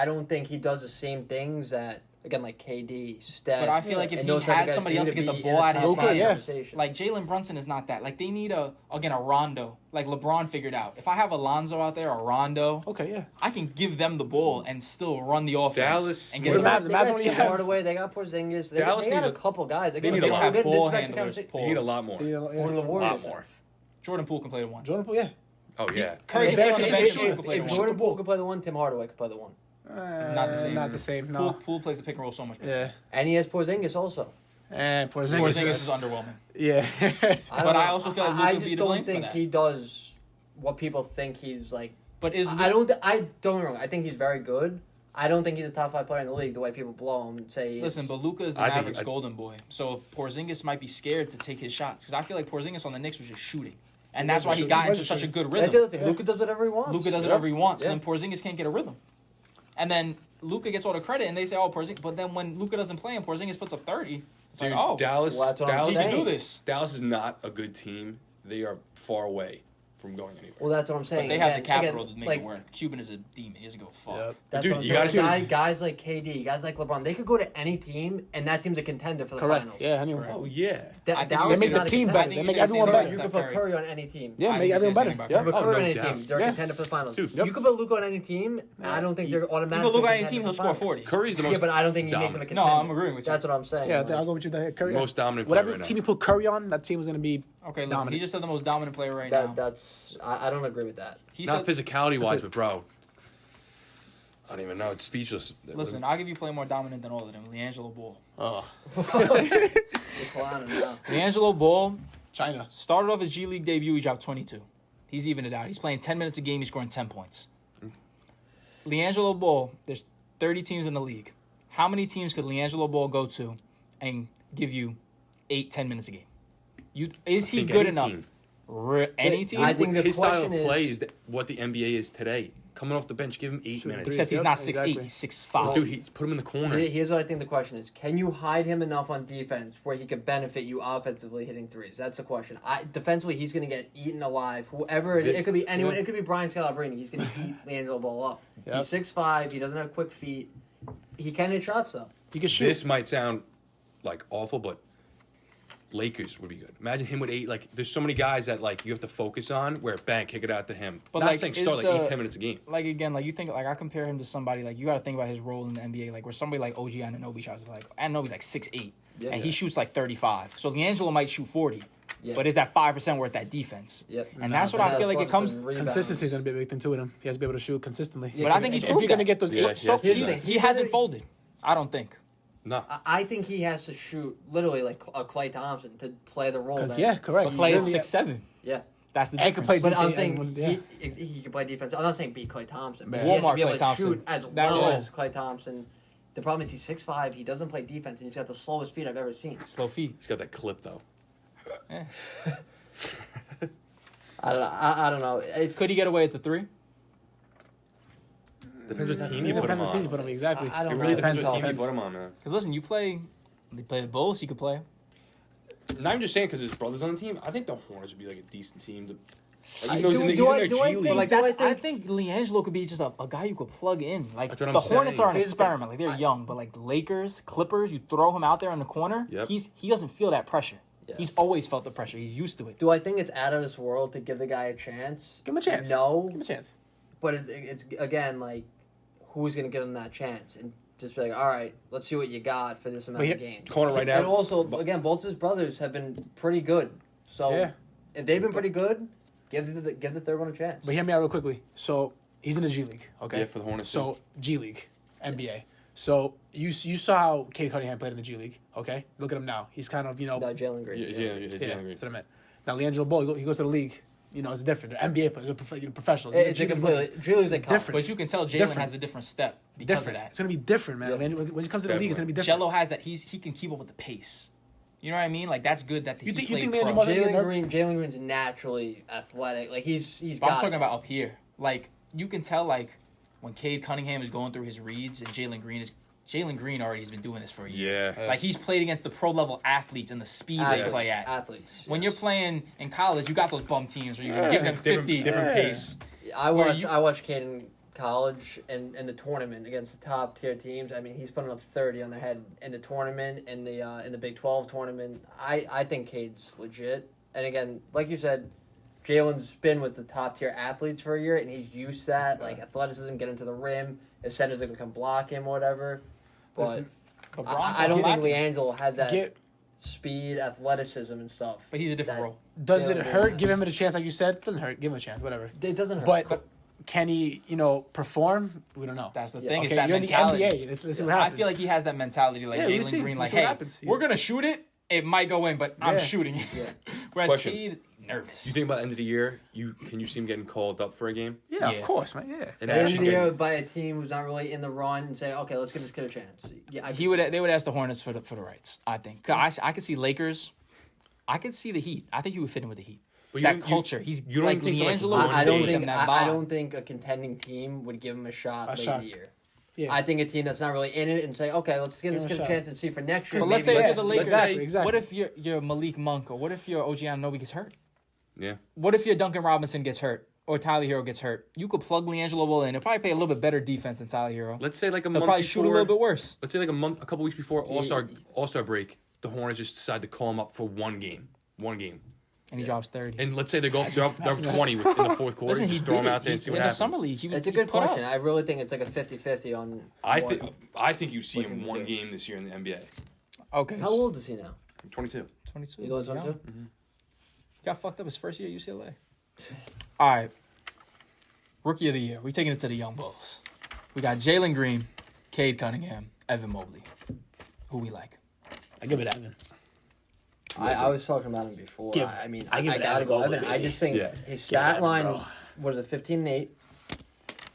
don't think he does the same things that again like KD, Steph. But I feel like if and he those type of had guys somebody need else to get the be ball in out of his top hand, yes. conversation. Like Jalen Brunson is not that. Like they need a Rondo. Like LeBron figured out. If I have Alonzo out there or Rondo, Okay, yeah. I can give them the ball and still run the offense. Dallas- and What get about- it. the They Mavs got only Tim have- Hardaway. They got Porzingis. They Dallas got needs a a- couple guys. they need a They lot. have Good ball disrespect the handlers. conversation. They need a lot more. Yeah, One of yeah. the A lot Warriors. more. Jordan Poole can play the one. Jordan Poole, yeah. Oh yeah. Curry If can stay on the Vegas bench. is He shooting- can play the If one. Jordan Poole could play the one, Tim Hardaway could play the one. Not the same. Not the same. Poole, No. Poole plays the pick and roll so much better. Yeah. And he has Porzingis also. And Porzingis, Porzingis is underwhelming. Yeah. But I also feel like Luka I would be just to blame don't for think that. he does what people think he's like. But is I don't get me wrong. I think he's very good. I don't think he's a top 5 player in the league the way people blow him and say. He is. Listen, but Luka is the I think- Mavericks' golden boy. So if Porzingis might be scared to take his shots because I feel like Porzingis on the Knicks was just shooting, and that's why he got into such a good That's the rhythm. other thing. Luka does whatever he wants. Luka does Yeah. whatever he wants, Yeah. so then Porzingis can't get a rhythm. And then Luka gets all the credit, and they say, "Oh, Porzingis." But then when Luka doesn't play and Porzingis puts up 30, it's Dude, like, "Oh, Dallas, Well, that's what I'm Dallas, he can saying. do this." Dallas is not a good team. They are far away from going anywhere. Well, that's what I'm saying. But they have the Again- capital again, to make like, it work. Cuban is a demon. He doesn't go fuck. Yep. That's Dude, what I'm you saying. gotta see- Guys like KD, guys like LeBron, they could go to any team, and that team's a contender for the Correct. finals. Yeah, anyway. Correct. Oh yeah. I think Dallas you They is make not the a team contender. better. think They you make should everyone say better. that. You Steph could put Curry. Curry on any team. Yeah, I make think everyone you say better. anything about Yep. Curry. Put Oh, Curry no on any doubt. team, they're a Yeah. contender for the finals. Dude. You could put Luka on any team, and I don't think they're You automatically. put Luka on any contender team, for he'll the score finals. 40. Curry's the most Yeah, but I don't think he makes them a dominant. contender. No, I'm agreeing with you. That's what I'm saying. Yeah, Like, I'll go with you there. Curry. most dominant player Whatever right team now. you put Curry on, that team is going to be Okay, listen. dominant. He just said the most dominant player right now. that's I don't agree with that. He Not said, physicality wise, but bro, I don't even know. It's speechless. "Listen, I'll give you play more dominant than all of them." LiAngelo Ball. Oh, You're clowning now. LiAngelo Ball China. started off his G League debut. He dropped 22. He's evened it out. He's playing 10 minutes a game. He's scoring 10 points. LiAngelo Ball. There's 30 teams in the league. How many teams could LiAngelo Ball go to and give you 8-10 minutes a game? Is he think good any enough? team. Any team? I think the his style of question is- play is what the NBA is today. coming off the bench, give him 8 minutes. Except he's Yep, not 6'8", exactly. he's 6'5". Dude, put him in the corner. Here's what I think the question is: can you hide him enough on defense where he could benefit you offensively hitting threes? That's the question. Defensively, he's going to get eaten alive. Whoever it could be anyone. Yeah. It could be Brian Scalabrine. He's going to eat LiAngelo Ball up. Yep. He's 6'5". He doesn't have quick feet. He can hit shots though. He can shoot. This might sound like awful, but Lakers would be good. Imagine him with 8. Like, there's so many guys that like you have to focus on where bang, kick it out to him. But, Not like, saying is start like the- 8-10 minutes a game. Like, again, like, you think, like, I compare him to somebody, like, you got to think about his role in the NBA, like, where somebody like OG Anunoby tries to, like, Anunoby's like 6'8", and he shoots like 35. So LiAngelo might shoot 40, but is that 5% worth that defense? Yep. And that's what I feel like it comes. Consistency is going to be a big thing too with him. He has to be able to shoot consistently. Yeah, But I think he's if proved you're going to that. get those, Yeah, So yeah. Here's the thing. he hasn't folded. I don't think. No. I think he has to shoot literally like a Klay Thompson to play the role. because that- correct. But Clay is He really- 6'7". Yeah. That's the And difference. can play But I'm defense, saying yeah. he can play defense. I'm not saying beat Klay Thompson. But Man. he has to Walmart be able Klay to Thompson. shoot as That well role. as Klay Thompson. The problem is he's 6'5". He doesn't play defense, and he's got the slowest feet I've ever seen. Slow feet. He's got that clip though. I don't know. I don't know. Could he get away at the 3? Depends what team It you put him depends on the team you on. put him exactly. I It don't really know. depends what team you offense. put him on, man. Because listen, they play the Bulls, he could play. Not even just saying because his brother's on the team. I think the Hornets would be like a decent team. Like, even Do- though he's do in I- their do I G think- League. But like Do that's, I I think- think LiAngelo could be just a guy you could plug in. Like That's what I'm the saying. Hornets are an Here's the experiment. Like thing. they're young, but like Lakers, Clippers, you throw him out there in the corner. Yep. He doesn't feel that pressure. Yeah. He's always felt the pressure. He's used to it. Do I think it's out of this world to give the guy a chance? Give him a chance. No. Give him a chance. But it's again like, who's going to give him that chance? And just be like, all right, let's see what you got for this amount But of games. calling it right now. And also, again, both of his brothers have been pretty good. So Yeah. if they've been pretty good, give the third one a chance. But hear me out real quickly. So he's in the G League, okay? Yeah, for the Hornets. So G League, NBA. So you saw how Cade Cunningham played in the G League, okay? Look at him now. He's kind of Jalen Green. yeah, that's what I meant. Now LiAngelo Ball, he goes to the league. You know, it's different. They're NBA players, they're professionals. It's G a League completely. rookies. Julie's It's a different. But you can tell Jalen Different. has a different step because Different. of It's that. gonna be different, man. Yeah. When he comes to the league, it's gonna be different. Jello has that. He can keep up with the pace. You know what I mean? Like that's good that You he think played LiAngelo pro. Ball- Jalen Green's naturally athletic. Like he's But got. I'm talking about up here. Like you can tell, like when Cade Cunningham is going through his reads and Jalen Green already has been doing this for a year. Yeah. Like he's played against the pro level athletes and the speed they play at. Athletes. When yes. you're playing in college, you got those bum teams where you can give them 50. different pace. I where watched you- I watched Cade in college and in the tournament against the top tier teams. I mean, he's putting up 30 on their head in the tournament, in the Big 12 tournament. I think Cade's legit. And again, like you said, Jalen's been with the top tier athletes for a year, and he's used to that, like athleticism, getting to the rim. His centers are gonna come block him, or whatever. But Listen, LeBron I don't think lack it. LiAngelo has that Get, speed, athleticism, and stuff. But he's a different That- role. does it Yeah, hurt? yeah. Give him a chance, like you said. Doesn't hurt. Give him a chance, whatever. It doesn't hurt. But can he, perform? We don't know. That's the Yeah. thing. Okay, It's that you're in the mentality. NBA. Let's see what I happens. feel like he has that mentality, like Yeah, we'll see. Jalen Green. We'll Like, see what hey, happens. we're gonna shoot it. It might go in, but I'm Yeah. shooting it. Yeah. Whereas Question. Cade, nervous. You think by the end of the year, can you see him getting called up for a game? yeah, Yeah. of course, man. Yeah. And End of actually the year getting- by a team who's not really in the run and say, okay, let's give this kid a chance. Yeah, They would ask the Hornets for the rights. I think. 'Cause I could see Lakers. I could see the Heat. I think he would fit in with the Heat. But That you- culture. He's you don't like even think for, like, LiAngelo. one would I don't give game. him think that I vibe. don't think a contending team would give him a shot late in shot. the year. Yeah. I think a team that's not really in it and say, okay, let's give this Give him kid a a shot. chance and see for next year. But let's say maybe it's the Lakers. Exactly. What if you're Malik Monk, or what if your OG Anunoby gets hurt? Yeah. What if your Duncan Robinson gets hurt, or Tyler Hero gets hurt? You could plug LiAngelo Ball in. He'll probably play a little bit better defense than Tyler Hero. Let's say like a He'll month probably before. shoot a little bit worse. Let's say like a couple weeks before All-Star break, the Hornets just decide to call him up for one game. And he drops 30. And let's say they're up 20 in the fourth quarter. Listen, just he throw him did it. out there and see In what the happens. summer league, he was. It's a he good put up. question. I really think it's like a 50-50 on. I think you see What him can one he do? game this year in the NBA. Okay. How old is he now? 22. 22. He's only young. 22? Got fucked up his first year at UCLA. All right. Rookie of the year. We're taking it to the Young Bulls. We got Jalen Green, Cade Cunningham, Evan Mobley. Who we like? I give it Evan. I was talking about him before. Give- I mean, I I give it gotta Evan go Mobley, Evan. I baby. just think Yeah. his Give it stat Evan, line bro. was a 15-8.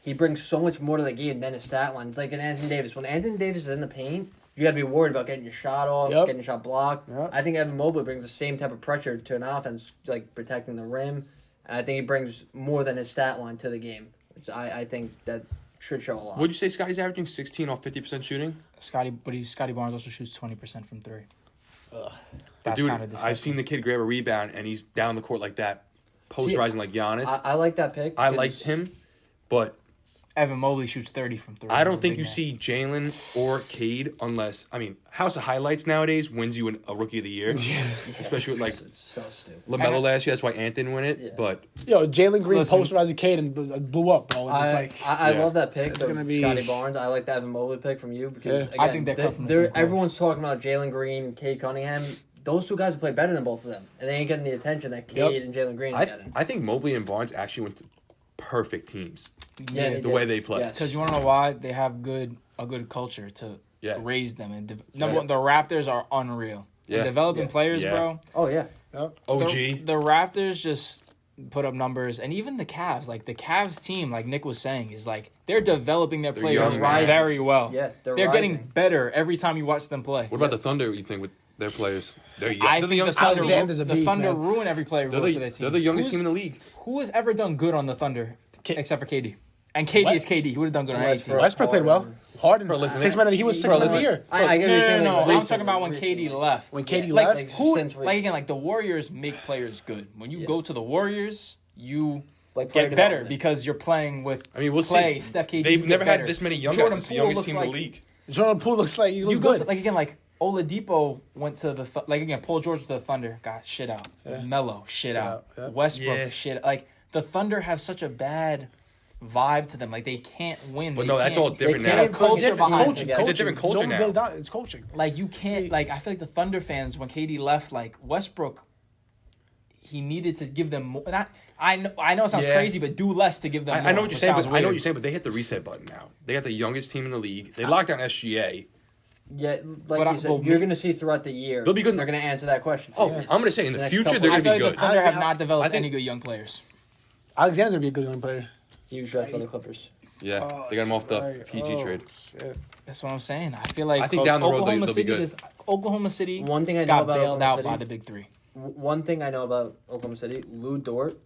He brings so much more to the game than his stat line. It's like an Anthony Davis. When Anthony Davis is in the paint, you got to be worried about getting your shot off, Yep. getting your shot blocked. Yep. I think Evan Mobley brings the same type of pressure to an offense, like protecting the rim. And I think he brings more than his stat line to the game. So I think that should show a lot. Would you say Scotty's averaging 16 off 50% shooting? Scotty Barnes also shoots 20% from three. But That's dude, kinda disgusting. I've seen the kid grab a rebound and he's down the court like that, posterizing like Giannis. I like that pick. I like him, but Evan Mobley shoots 30 from three. I don't He's a think big you man. see Jalen or Cade unless, I mean, House of Highlights nowadays wins you a Rookie of the Year. Especially with like It's so stupid. LaMelo last year. That's why Ant didn't win it. Yeah. But Yo, Jalen Green Listen. posterized Cade and blew up, bro. And it's like, I Yeah. love that pick. It's gonna be- Scotty Barnes. I like the Evan Mobley pick from you because Yeah. again, I think they're cut from the same cloth. everyone's talking about Jalen Green and Cade Cunningham. Those two guys play better than both of them, and they ain't getting the attention that Cade and Jalen Green are getting. I think Mobley and Barnes actually went to perfect teams. Yeah, The way they play. Yes. Because you want to know why? They have a good culture to Yeah. raise them. And number one, the Raptors are unreal. Yeah. Developing players, Yeah. bro. Oh yeah. OG. The Raptors just put up numbers, and even the Cavs, like the Cavs team, like Nick was saying, is like they're developing their players young, man. very well. Yeah, they're getting rising. better every time you watch them play. What about the Thunder, you think, with their players? They're young. I They're think young. the Thunder, Alexander's a the beast, Thunder man. ruin every player They're for their team. they're the youngest team in the league. Who has ever done good on the Thunder except for KD? And KD is KD. He would have done good on any team. Westbrook played well. Harden, Bro, listen, 6 minutes. He was 6 months a year. I get what you're saying. No. like, I'm recently, talking about when recently. KD left. When KD Like, left, who, Since like again, like the Warriors make players good. When you go to the Warriors, you Like, player get better development. because you're playing with I mean, we'll Clay, see. Steph, KD. They've you never get had better. this many young Jordan guys. It's the Poole youngest looks team in the like- league. Jordan Poole looks like he You looks go good. to, like again, like Oladipo went to the like again. Paul George to the Thunder, got shit out. Melo shit out. Yeah. Westbrook Yeah. shit. Like the Thunder have such a bad vibe to them. Like they can't win. But They no, that's can't- all different they now. can't put culture Different behind coaching. it. It's a different culture now. It's coaching. Like you can't. Like I feel like the Thunder fans when KD left, like Westbrook, he needed to give them more. And I know it sounds Yeah. crazy, but do less to give them. I more, know what you're which saying, sounds but I know what weird. you're saying, but they hit the reset button now. They got the youngest team in the league. They locked down SGA. Yeah, But like I- you said, well, you're me- going to see throughout the year. They'll be good. They're going to answer that question. Oh, I'm gonna say in the next future couple- they're I gonna feel be like the good. Thunder have I not developed I think- any good young players. Alexander's gonna be a good young player. Huge draft for the Clippers. Yeah, they got him off the PG trade. Shit. That's what I'm saying. I feel like I think down the road Oklahoma they'll be City good. is Oklahoma City. One thing I know got about bailed Oklahoma out City- by the big three. One thing I know about Oklahoma City, Lou Dort.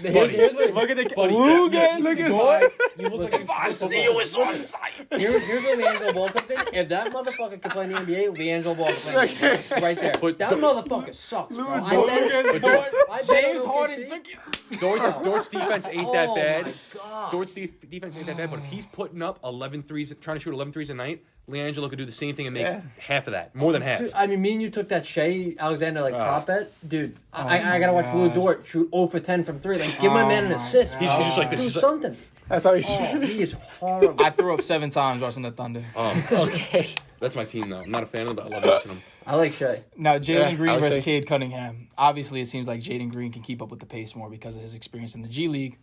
Buddy, Here's what- Look at the Buddy, Lou yeah, gets look at scored. You look like was on site. Here's where LiAngelo Ball comes in. If that motherfucker can play in the NBA, LiAngelo Ball can play in the NBA. Right there. But That motherfucker sucks, bro. I Dort bet- James I bet on Harden OKC. took it. Dort's defense ain't that Oh bad. my God. Dort's defense ain't that bad, but if he's putting up 11 threes, trying to shoot 11 threes a night, LiAngelo could do the same thing and make half of that, more than half. Dude, I mean, me and you took that Shea Alexander prop bet, dude. I my gotta watch God. Lou Dort shoot 0 for 10 from 3. Like, give my man an my assist. He's just like this. Do He's like, something. That's how he Oh, should. he is horrible. I threw up 7 times watching the Thunder. Okay. that's my team though. I'm not a fan of them, but I love watching them. I like Shea. Now, Jalen Yeah, Green I would versus say- Cade Cunningham. Obviously, it seems like Jaden Green can keep up with the pace more because of his experience in the G League.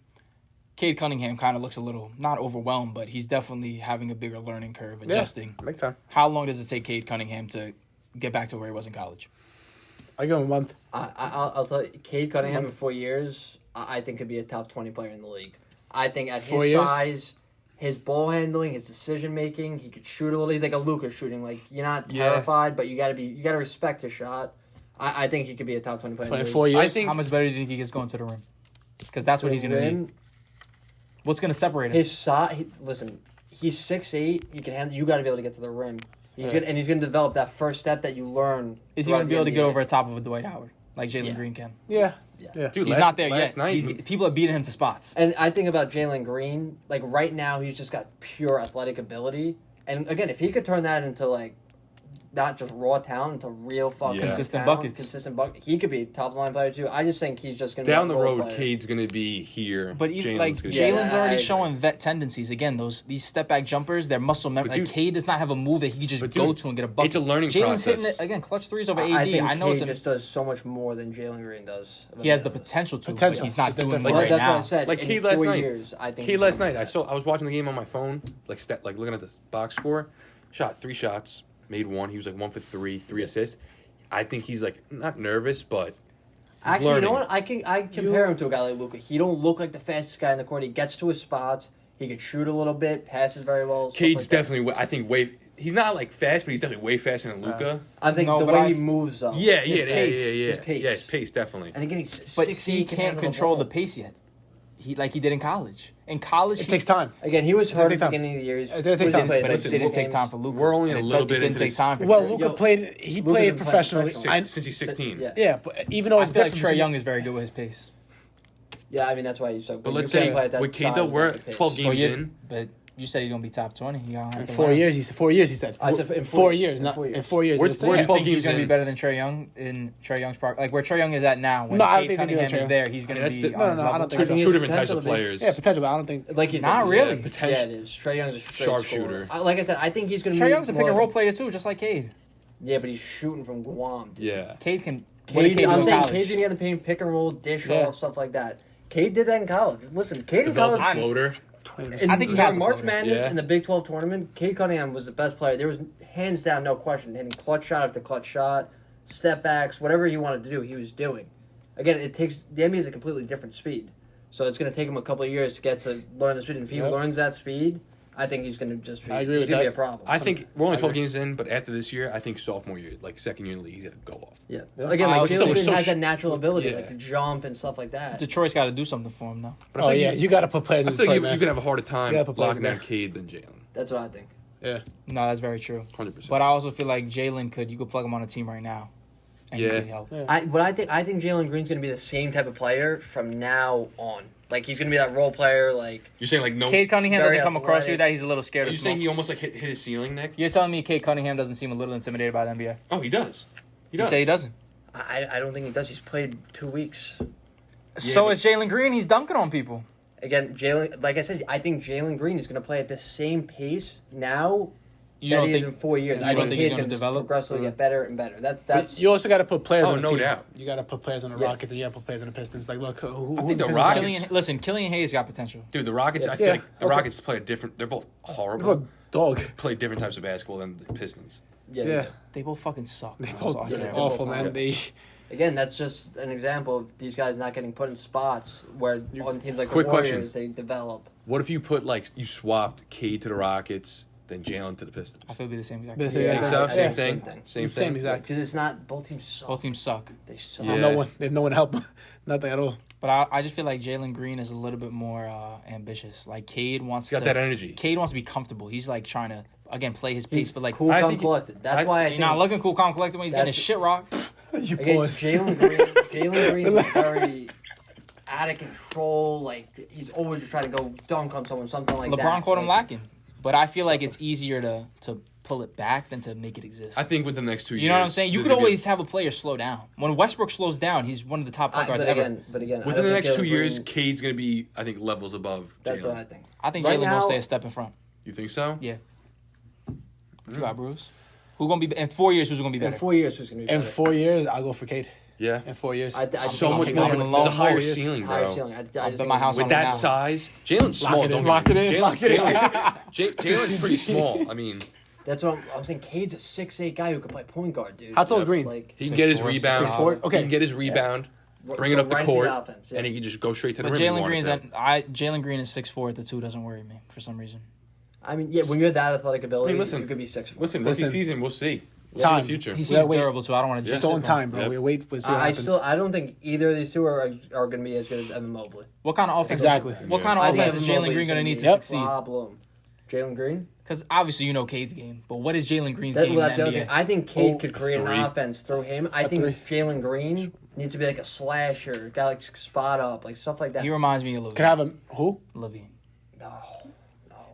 Cade Cunningham kind of looks a little, not overwhelmed, but he's definitely having a bigger learning curve, adjusting. Big time. How long does it take Cade Cunningham to get back to where he was in college? I give him a month. I'll tell you, Cade Cunningham in 4 years, I think could be a top 20 player in the league. I think at 4 his years? size, his ball handling, his decision making, he could shoot a little. He's like a Luka shooting. Like, you're not terrified, but you gotta respect his shot. I think he could be a top 20 player. in the 24 league. years. I think How much better do you think he gets going to the rim? Because that's what he's going to Rim, need. What's going to separate him? His size. Listen, he's 6'8". You can handle. You got to be able to get to the rim. He's gonna, and he's going to develop that first step that you learn. Is he throughout going to be the able to get NBA. over the top of a Dwight Howard like Jalen Yeah. Green can? Yeah. dude, He's not there last yet. night. People are beating him to spots. And I think about Jalen Green, like right now, he's just got pure athletic ability. And again, if he could turn that into like not just raw talent, into real fucking Yeah. Consistent talent, buckets. consistent bucket, he could be a top line player too. I just think he's just going to down be the a role road, player. Cade's gonna be here. But even Jalen's like gonna be Yeah, Jalen's I already agree. showing vet tendencies. Again, these step back jumpers, they're muscle memory. But Like dude- Cade does not have a move that he can just but go dude, to and get a bucket. it's a learning Jalen's hitting process. it again, clutch threes over AD. I think I know Cade it's just does so much more than Jalen Green does. he has the potential to, Potential. but he's not doing it Like- right that's now. what I said. Like in Cade last 4 night. years, I think Cade he's last gonna night, be I was watching the game on my phone, like looking at the box score. Shot 3 shots, made 1. He was like 1 for 3 assists. I think he's like not nervous, but he's Actually, learning. you know what? I compare him to a guy like Luka. He don't look like the fastest guy in the court. He gets to his spots. He can shoot a little bit, passes very well. stuff Cade's like that. definitely, I think, he's not like fast, but he's definitely way faster than Luka. I think No, the but way I- he moves up. Yeah, his pace, yeah. his pace. Yeah, his pace definitely. And again, he's But 6'8", he can can't handle control the ball. pace yet. he did in college. In college, It takes time. Again, he was hurt take at the time. beginning of the year. It's gonna take time. But it Listen, didn't take time for Luka. we're only a little bit It didn't into take this. time for Well, Trey. Luka Yo, played Luka played been playing professionally. professionally. Since he's 16. Yeah. Yeah, but even though I it's feel like different, Trey Young is very good with his pace. Yeah, I mean that's why he's so good. But let's You can't say play at that with Cade size though, with we're the pace. 12 games yeah, in. But you said he's gonna be top 20. He gonna have in to 4 learn. years, he said 4 years. He said I said in 4 years, in not 4 years. in 4 years. We're He was 12 You saying- think he's games gonna be in. better than Trey Young in Trey Young's part? Like where Trey Young is at now. When No, I don't Cade think he's gonna be Cunningham Trey is Young. there, he's gonna That's be. the- on his No, level. I don't think Two, so. He two has different types potential of to be- players. Yeah, potential. But I don't think. Like you Not said, really. Yeah, potential. Yeah, it is. Trey Young's a straight Sharpshooter. scorer. Like I said, I think he's gonna Trey be Young's a pick more and of roll player too, just like Cade. Yeah, but he's shooting from Guam. Dude. Yeah. Cade can. What did Cade, Cade do I'm in saying college? Cade's gonna get in the paint, pick and roll, dish Yeah. off, stuff like that. Cade did that in college. Listen, Cade in Develop college. a floater. In I think he has a March floater. Madness Yeah. in the Big 12 tournament, Cade Cunningham was the best player. There was hands down no question. Hitting clutch shot after clutch shot, step backs, whatever he wanted to do, he was doing. Again, it takes the NBA is a completely different speed, so it's going to take him a couple of years to get to learn the speed. And if he Yep. learns that speed, I think he's going to just be. I agree he's with gonna that. be a problem. I think we're only I 12 agree. games in, but after this year, I think sophomore year, like second year in the league, he's gonna go off. yeah. Yeah. Again, I like would Jalen still- Green so has sh- that natural ability, yeah. like to jump and stuff like that. Detroit's got to do something for him though. But I Oh feel yeah, like you got to put players I in feel like Detroit, you man. can have a harder time You gotta put players locking down there. Cade than Jalen. That's what I think. Yeah. No, that's very true. 100%. But I also feel like Jalen you could plug him on a team right now, and Yeah. he could help. Yeah. I think Jalen Green's going to be the same type of player from now on. Like he's going to be that role player. Like You're saying like no. Cade Cunningham Very doesn't come across you athletic. that he's a little scared Are of you smoke. saying he almost like hit his ceiling, Nick? You're telling me Cade Cunningham doesn't seem a little intimidated by the NBA? Oh, he does. He You does. say he doesn't. I don't think he does. He's played 2 weeks. So but- is Jalen Green. He's dunking on people. Again, Jalen. Like I said, I think Jalen Green is going to play at the same pace now You that don't he is think? in 4 years. you I don't think think he's he's gonna going to develop? progressively get better and better. But That's you also got to put players Oh, on the no team. doubt. You got to put players on the Yeah. Rockets and you got to put players on the Pistons. Like, look, who I think the Pistons Rockets- have? Killian Hayes got potential. Dude, the Rockets. Yeah. I feel Yeah, like the okay. Rockets play a different. They're both horrible. Look, dog. Play different types of basketball than the Pistons. Yeah. They both fucking suck. They man. both So I they're can't- awful, both man. awful. They Again, that's just an example of these guys not getting put in spots where on teams like Quick the question. Warriors they develop. What if you put like you swapped Cade to the Rockets, then Jalen to the Pistons? I feel it'd be the same exact. The thing. same You Yeah, think I- so? I Same think thing. same thing. Same same thing. exact. Because it's not both teams suck. Both teams suck. They suck. Yeah. No one. They have no one to help. Nothing at all. But I just feel like Jalen Green is a little bit more ambitious. Like Cade wants He's got to. that energy. Cade wants to be comfortable. He's like trying to again play his pace, He's but like cool, I calm, think- collected. That's why I he's think not looking cool, calm, collected when he's getting his That's- shit rocked. You again, pause. Jalen Green is very out of control. Like he's always just trying to go dunk on someone, something like that. LeBron caught him Like, lacking, but I feel like it's easier to pull it back than to make it exist. I think within the next 2 years. You know what I'm saying? You there's could gonna be always have a player slow down. When Westbrook slows down, he's one of the top point guards but ever. again, I within don't the think next 2 Jalen years, Green- Cade's gonna be, I think, levels above That's what Jalen. I think. I think Right Jalen now- will stay a step in front. You think so? Yeah. You got Bruce. Who gonna be in 4 years? Who's gonna be In better? 4 years, who's going to be In better? 4 years, I'll go for Cade. Yeah. In 4 years. I So I'm much taking more. him There's alone a higher 4 years. ceiling, Higher bro. ceiling. I I'll just bet think my house With on that now. size, Jalen's Lock small. it Don't in, get lock me it in, wrong. lock it in. Jalen's pretty small. I mean, That's what I'm saying. Cade's a 6'8" guy who can play point guard, dude. How tall is Green? Like, he can get his 6'4", rebound. 6'4"? Okay. He can get his rebound, bring it go up the right court, offense, yeah. and he can just go straight to the But rim. if he Jalen wanted Green's to. Jalen Green is 6'4" at the 2 doesn't worry me for some reason. I mean, yeah, when you're that athletic ability, listen. you could be 6'4". Listen, rookie Listen. season, we'll see. We'll Time. see the future. He Yeah, seems wait. durable too. I don't want to Yeah. jinx It's all it, in but- time, bro. Yep. We wait to see what happens. I don't think either of these two are going to be as good as Evan Mobley. What kind of offense? Exactly. What kind I of think offense is Evan Jalen Mobley's Green going to need to Yep. succeed? Problem. Jalen Green? Because obviously you know Cade's game, but what is Jalen Green's That's game the in other the thing. NBA? I think Cade Oh, could create an three. offense through him. I think three. Jalen Green needs to be like a slasher, guy like spot up, like stuff like that. He reminds me of Levine. Can I have him? Who? Levine. No.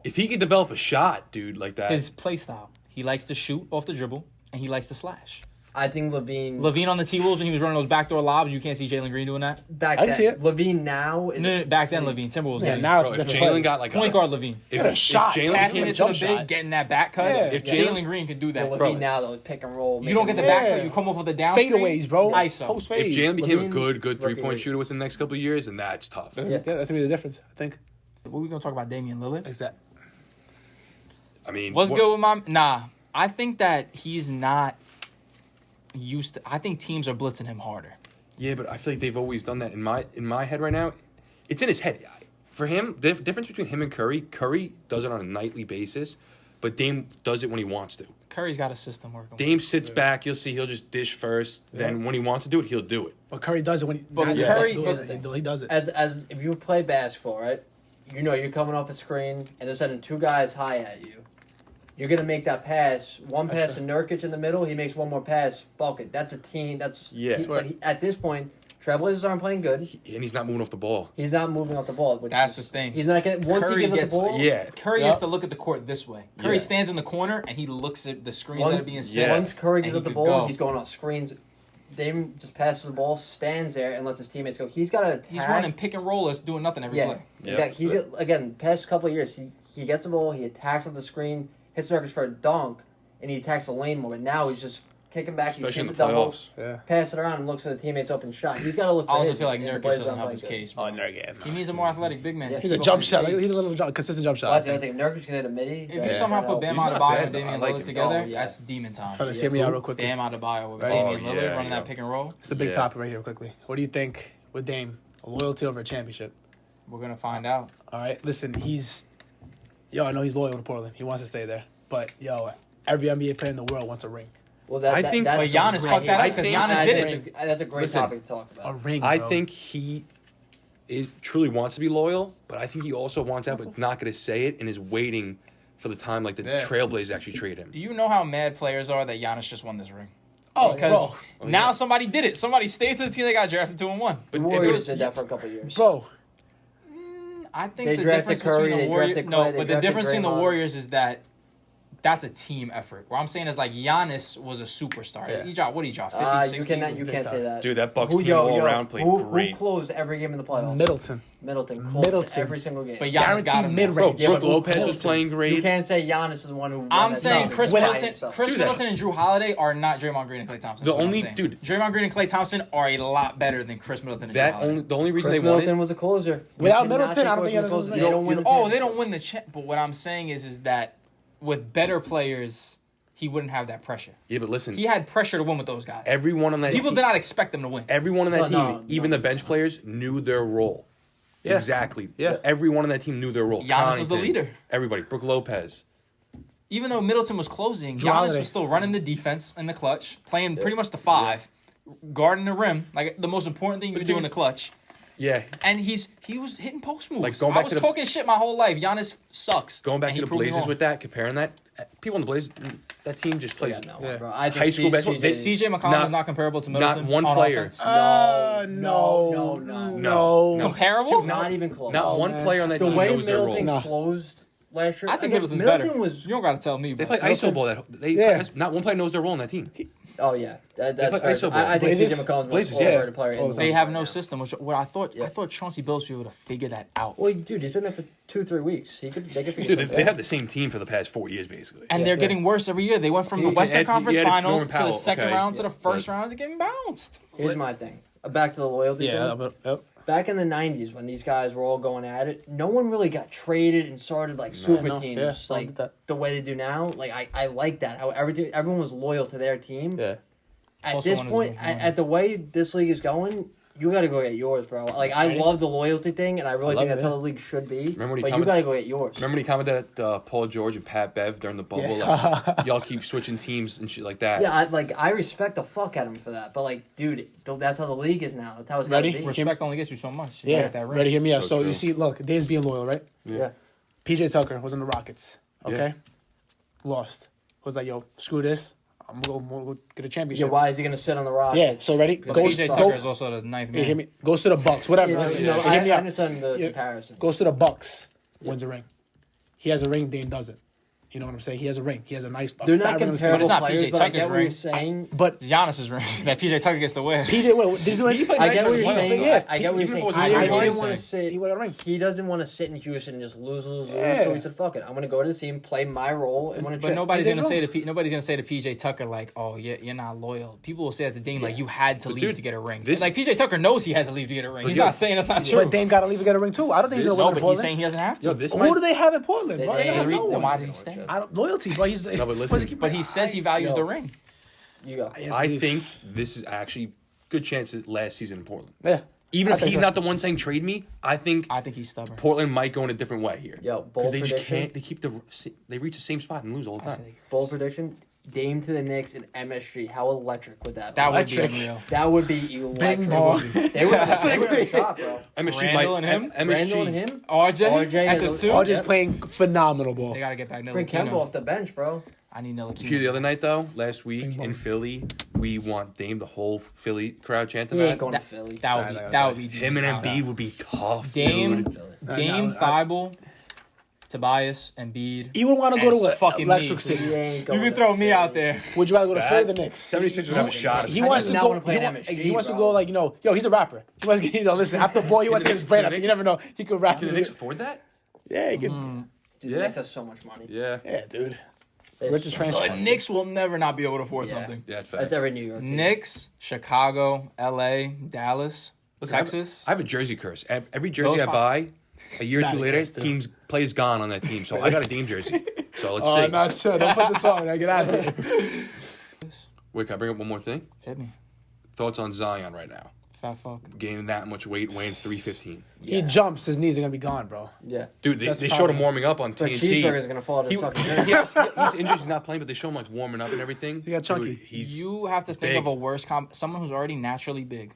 If he could develop a shot, dude, like that. His play style. He likes to shoot off the dribble, and he likes to slash. I think Levine Levine on the T-Wolves when he was running those backdoor lobs, you can't see Jalen Green doing that. back I can then. see it. Levine now is No, back then Levine, Timberwolves. Yeah, Levine. now Bro, it's if different. Jalen got like Point guard Levine. if, a if shot. Jalen Passing became it to jump the big, shot. getting that back cut. Yeah. If Jalen Green could do Yeah, that. Levine Bro. now though, pick and roll. You don't get the Yeah. back cut. You come off of the down Fadeaways, bro. ISO. Post if fades. Jalen became a Levine, good rookie 3-point league. shooter within the next couple of years, then that's tough. Yeah, that's gonna be the difference. I think. What are we gonna talk about? Damian Lillard. Exactly. I mean, What's what- good with my? Nah, I think that he's not used to. I think teams are blitzing him harder. Yeah, but I feel like they've always done that in my head right now. It's in his head. For him, the difference between him and Curry does it on a nightly basis, but Dame does it when he wants to. Curry's got a system working. Dame sits back. You'll see he'll just dish first. Then when he wants to do it, he'll do it. But Curry does it when he does it. As if you play basketball, right? You know you're coming off a screen and they're sending two guys high at you. You're gonna make that pass. One pass to Nurkic in the middle. He makes one more pass. Bucket. That's a team. At this point, Trailblazers aren't playing good. And he's not moving off the ball. He's not moving off the ball. That's the thing. He's not getting once Curry he gives up the ball. Yeah. Curry gets to look at the court this way. Curry stands in the corner and he looks at the screens that are being set. Once Curry gives up the ball, go. he's going off screens. Dame just passes the ball, stands there, and lets his teammates go. He's got to. He's running pick and rollers, doing nothing every play. Exactly. He's again past couple of years. He gets the ball, he attacks off the screen, hits Nurkic for a dunk, and he attacks the lane more. But now he's just kicking back. Especially in he the double, playoffs. Pass it around and looks for the teammate's open shot. He's got to look for I also his, feel like and the Nurkic Blazers doesn't aren't help playing his good. case. Oh, Nurkic. He needs a more athletic big man. Yeah. He's a jump shot. He's a little consistent jump Well, shot. that's the other thing. Nurkic can hit a midi. If you somehow put Bam He's not Adebayo bad, and though. Damian I like Lillard him. together, Oh, yeah. that's demon time. Fellas, hear me out real quickly. Bam Adebayo with Right. Damian Oh, Lillard yeah, running you that know. pick and roll. It's a big Yeah. topic right here, quickly. What do you think with Dame? A loyalty over a championship. We're gonna find out. All right, listen, I know he's loyal to Portland. He wants to stay there. But, every NBA player in the world wants a ring. Well, I think- that's But Giannis fucked that up because Giannis did it. That's a great Listen, topic to talk A about. ring, I bro. think he truly wants to be loyal, but I think he also wants out, but not going to say it, and is waiting for the time like the Trailblazers actually trade him. Do you know how mad players are that Giannis just won this ring? Oh, Because bro. now somebody did it. Somebody stayed to the team they got drafted 2-1. The But Warriors did that for a couple of years. Bro, I think They the drafted difference Curry, between they the Warriors, drafted Clay, they but the drafted difference between the Draymond. Warriors is that that's a team effort. What I'm saying is like Giannis was a superstar. Yeah. He dropped 50, 60? You can't say that. Dude, that Bucks team all around played who great. closed every game in the playoffs? Middleton. Closed every single game. But Giannis got Guaranteed him. mid-range. Bro, Brook but Lopez was Middleton. playing You great. can't say Giannis is the one who won I'm that saying title Chris by Middleton, himself. Chris Do that. Middleton and Drew Holiday are not Draymond Green and Klay Thompson. The is what I'm only- saying. dude. Draymond Green and Klay Thompson are a lot better than Chris Middleton and Drew Holiday. The only reason Chris they won Middleton it. was a closer. Without We cannot Middleton, say I don't think Chris Giannis was a was closer. They don't win the Oh, they don't championship. win the champ. But what I'm saying is that with better players, he wouldn't have that pressure. Yeah, but listen, He had pressure to win with those guys. everyone on that People team, did not expect them to win. everyone on that No, team, even the bench players, knew their role. Yeah. Exactly. Yeah. Everyone on that team knew their role. Giannis was the Connaughton, leader. Everybody. Brook Lopez. Even though Middleton was closing, Drew Giannis Holiday. was still running the defense in the clutch, playing pretty much the 5, guarding the rim, like the most important thing you do in the clutch. Yeah. And he was hitting post moves. Like, going I back was to the- talking shit my whole life. Giannis sucks. Going back And to he the proved me Blazers wrong. with that, comparing that, people on the Blazers, that team just plays. Yeah, Yeah. bro. I think High school basketball, they- CJ McCollum Not- is not comparable to Middleton. not one on player. offense. No. Comparable? Not even close. Not one man. player on that The team way knows their role. Middleton No. closed last year. I think again, Middleton's Middleton better. was. You don't got to tell me. They Bro. play ISO ball. Yeah. Not one player knows their role on that team. Oh yeah, play that's fair. ISO ball. I think Blazers? CJ McCollum's Blazers, most yeah. overrated player. in the They league have right no now. system. What I thought Yeah. Chauncey Billups would have figured that out. Well, dude, he's been there for 2-3 weeks. They could figure Dude, something they out. have the same team for the past 4 years, basically. And Yeah, they're yeah. getting worse every year. They went from the You Western added- Conference you added Finals Norman to Powell, the second okay. round to the first But- round to getting bounced. Here's my thing. Back to the loyalty thing. Back in the 90s when these guys were all going at it, no one really got traded and started like super no, teams yeah, like did that. the way they do now. Like I like that. How everyone was loyal to their team. Yeah. At Also this wanted to point, move on. at the way this league is going, you got to go get yours, bro. Like I love the loyalty thing, and I really think love that's it. how the league should be. Remember when he but you commented- got to go get yours. Remember when he commented at Paul George and Pat Bev during the bubble? Yeah. Like, y'all keep switching teams and shit like that. Yeah, I respect the fuck out of him for that. But like, dude, that's how the league is now. That's how it's Ready? gotta be. Respect only gets you so much. You Yeah. gotta get that ring. Ready, hear me out. So So true. you see, look, Dame's being loyal, right? Yeah. PJ Tucker was in the Rockets. Okay? Yeah. Lost. Was like, yo, screw this. I'm going to go get a Yeah, championship. why is he gonna sit on the rock? Yeah, so ready? But Goes, PJ go- Tucker is also the ninth yeah, man. hear me. Goes to the Bucks. Whatever. Yeah, Listen, no, hear me I out. understand the Yeah. comparison. Goes to the Bucks. Wins a ring. He has a ring. Dame doesn't. You know what I'm saying? He has a ring. He has a nice. They're not fat ring on his comparable But it's not players, PJ but I Tucker's get what ring. you're saying. But Giannis's ring that PJ Tucker gets to wear. PJ, wait, did he do anything? I get what you're Playoffs. saying. Yeah, I get what you're even if it saying. was I a didn't great want to ring. sit. He won a ring. He doesn't want to sit in Houston and just lose. Yeah. So he said, "Fuck it, I'm gonna go to the team, play my role, and win a But chip." nobody's There's gonna say no- to PJ Tucker like, "Oh, you're not loyal." People will say at the Dame like, "You had to leave dude, to get a ring." this- Like PJ Tucker knows he had to leave to get a ring. He's yo- not saying that's not true. But Dame got to leave and get a ring too. I don't think he's This- going to no, win but in Portland. he's saying he doesn't have to. Yo, this Who might. do they have in Portland? They- Bro? They they- have no Then why one. did he stay? Loyalty, but he's. No, but listen. But he says he values Yo. the ring. You go. I think this is actually good chances last season in Portland. Yeah. Even I if think he's so. not the one saying trade me, I think I think he's stubborn. Portland might go in a different way here. Yo, bold Because they just prediction. can't. They reach the same spot and lose all the time. Bold prediction: Dame to the Knicks and MSG. How electric would that be? That would be Electric. unreal. That would be electric. Bing bong. They would have a shot, bro. MSG Randall and him? Randall MSG. and him. RJ at the is- two. RJ's playing phenomenal ball. They gotta get back Bring Kemba Ntilikina. off the bench, bro. I need Did you Ntilikina. hear the other night though? Last week Bing bong. in Philly, we want Dame, the whole Philly crowd chanting He that. ain't going to Philly. That would be Him and tough. Embiid would be tough, Dame, dude. Dame, Thibault, Tobias, Embiid. You would want to go to That's what? fucking Electric me. City. He ain't You going can to throw me Philly. out there. Would you rather go to Philly or the That- Knicks? 76 would have a shot. He I wants do to not go. wanna play He, MSG, he wants to bro. go like yo. He's a rapper. He wants to get listen. After the ball, he wants to get his brain up. You never know. He could rap. Can the Knicks afford that? Yeah, he could. Dude, Yeah. the Knicks have so much money. Yeah. Yeah, dude. They have Richest so much franchise. The money. Knicks will never not be able to afford Yeah. something. Yeah, that's That's facts. every New York team. Knicks, Chicago, LA, Dallas, Listen, Texas. I have a jersey curse. Every jersey Those I buy, a year or Not two a later, curse, dude. player's gone on that team. So I got a Dame jersey. So let's Oh, see. not sure. Don't put this on. Now get out of here. Wait, can I bring up one more thing? Hit me. Thoughts on Zion right now? Fat fuck. Gaining that much weight, weighing 315. He jumps, his knees are gonna be gone, bro. Yeah. Dude, they That's showed probably- him warming up on The TNT. cheeseburger's going to fall out of He, his fucking he's injured. He's not playing, but they show him like warming up and everything. He got chunky. Dude, he's You have to think big. of a worse someone who's already naturally big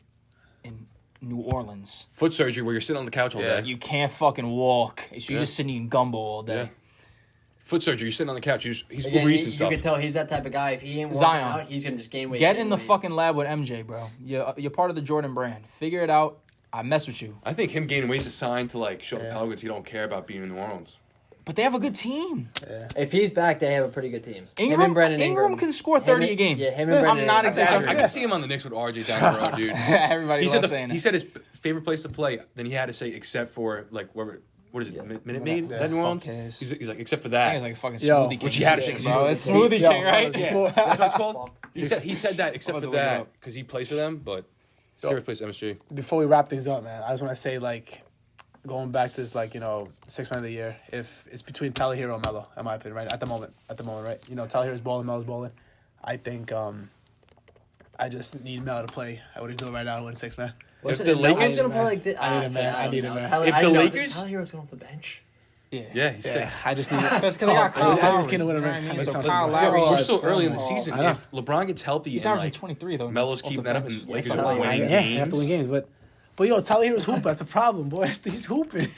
in New Orleans. foot surgery where you're sitting on the couch all Yeah. day. You can't fucking walk. So you're Yeah. just sitting eating gumbo all day. Yeah. Foot surgery. You're sitting on the couch. He's Again, Uber Eats you and stuff. can tell he's that type of guy. If he ain't working Zion. out, he's going to just gain weight. Get gain in the weight. fucking lab with MJ, bro. You're part of the Jordan brand. Figure it out. I mess with you. I think him gaining weight's a sign to like show the Yeah. Pelicans he don't care about being in New Orleans. But they have a good team. If he's back, they have a pretty good team. Him Ingram, and Brandon Ingram can score 30 a game. Yeah, him and Brandon. I'm not I exaggerating. can see him on the Knicks with RJ down the road, dude. Everybody He loves said saying he that. said his favorite place to play. Then he had to say except for like wherever. What is it? Yeah. Minute Maid? Is that New Orleans? Fuck his. He's like except for I that. think it's like a fucking Yo, smoothie king. which he had to say, bro. he's It's smoothie Yo, king, right? before- That's what it's called. He said that except I'm for about to look it that up. because he plays for them. But his favorite place MSG. Before we wrap things up, man, I just want to say, like, going back to this, like, sixth man of the year, if it's between Tyler Hero and Melo, in my opinion, right? At the moment, right? Tyler Hero's balling, Melo's balling. I think I just need Melo to play at what he's doing right now, win six man. If the Lakers- gonna play like this, I need him, man. I need him, man. If the Lakers- Tyler Hero's going off the bench. Yeah, he's sick. Yeah, I just need. Because they got I Kyle just Lowry. can't win a You know ring. what I mean? Make So something Kyle happen. Lowry. We're is still early in the strong. season. I know. If LeBron gets healthy He's and averaging like 23 though. Melo's off the keeping that up bench. and Lakers that's are not winning bad. Yeah, they have to win games. games, but Tyler Hero's hooping. That's the problem, boy. He's hooping.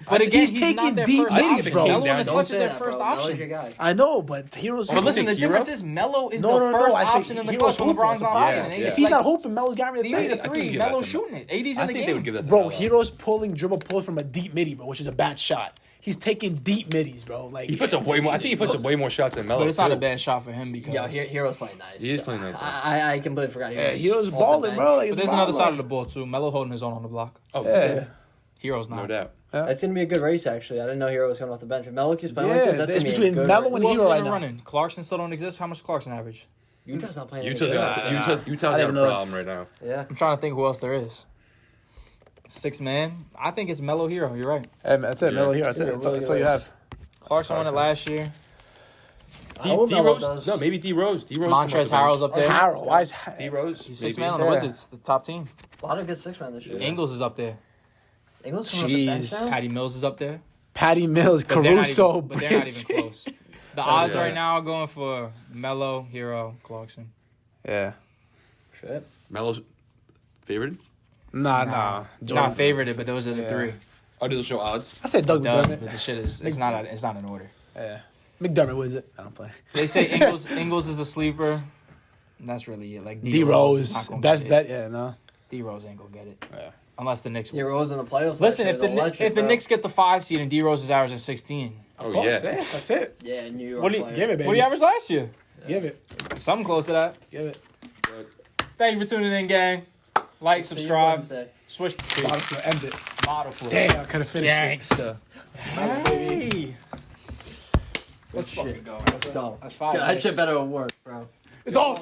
But again, he's he's taking not their deep first midies, option. bro. Melo Down- and the Don't Clutch say is their that, first bro. Melo's your option. guy. I know, but Hero's. But listen, the Hero? difference is Melo is No, the no, first I say option in the Hero's clutch when hooping. LeBron's not Yeah, playing. And yeah. If he's not hooping, Melo's guaranteed He to need take a it. I think three. you give that Melo's to shooting it. 80's in I the think they would game. give that to Bro, Melo. Hero's pulling dribble pulls from a deep midi, bro, which is a bad shot. He's taking deep middies, bro. Like He puts up way more. I think he puts up way more shots than Melo. But it's not too. a bad shot for him because. Yeah, Hero's playing nice. He is playing nice. I completely forgot. yeah, Hero's off the balling, bench. bro. Like, But there's another side of the ball too. Melo holding his own on the block. Oh, Yeah. Hero's not. no doubt. That's gonna be a good race, actually. I didn't know Hero was coming off the bench. If Melo keeps playing like Yeah, this, that's it's gonna be between a good Melo race. and Who else Hero is right in the now. running? Clarkson still don't exist. How much Clarkson average? Utah's not playing. Utah's any got good. Utah's I got a didn't know problem right now. Yeah. I'm trying to think who else there is. Six man. I think it's Melo Hero. You're right. Hey, man, that's it. Yeah. Melo Hero. That's it. That's all you have. Clarkson won it last year. I hope Melo D-Rose? does. No, maybe D Rose. D Rose. Montrezl Harrell's up there. Harold, why is D Rose. He's six man on the Yeah. Wizards. The top team. A lot of good six men this year. Ingles is up there. Ingles coming off the bench Jeez. now. Patty Mills is up there. Patty Mills, But they're not Caruso, even- but they're not even Bridges. close. The odds yeah. right now are going for Melo, Hero, Clarkson. Yeah. Shit. Melo's favorite. Nah. Not Jordan. favorited, but those are the Yeah. three. Oh, do they show odds? I said Doug But McDermott. the shit is it's not in order. Yeah. McDermott was it? I don't play. They say Ingles is a sleeper. And that's really it. Like D is Rose, not gonna best get it. bet. Yeah, no. D Rose ain't gonna get it. Yeah. Unless the Knicks. Heroes in the playoffs. Listen, last if year the was electric, if the bro. Knicks get the 5 seed and D Rose is averaging 16, Oh course, yeah. That's it. Yeah, New York. What do you- players. Give it, baby. what do you average last year? Give it. Something close to that. Give it. Thank you for tuning in, gang. Like, See you subscribe, Wednesday. switch, End it. model flip. Damn, I could have finished it. Gangsta. Hey. Let's Shit. fucking go. Let's go. That's fine. That shit better work, bro. It's all.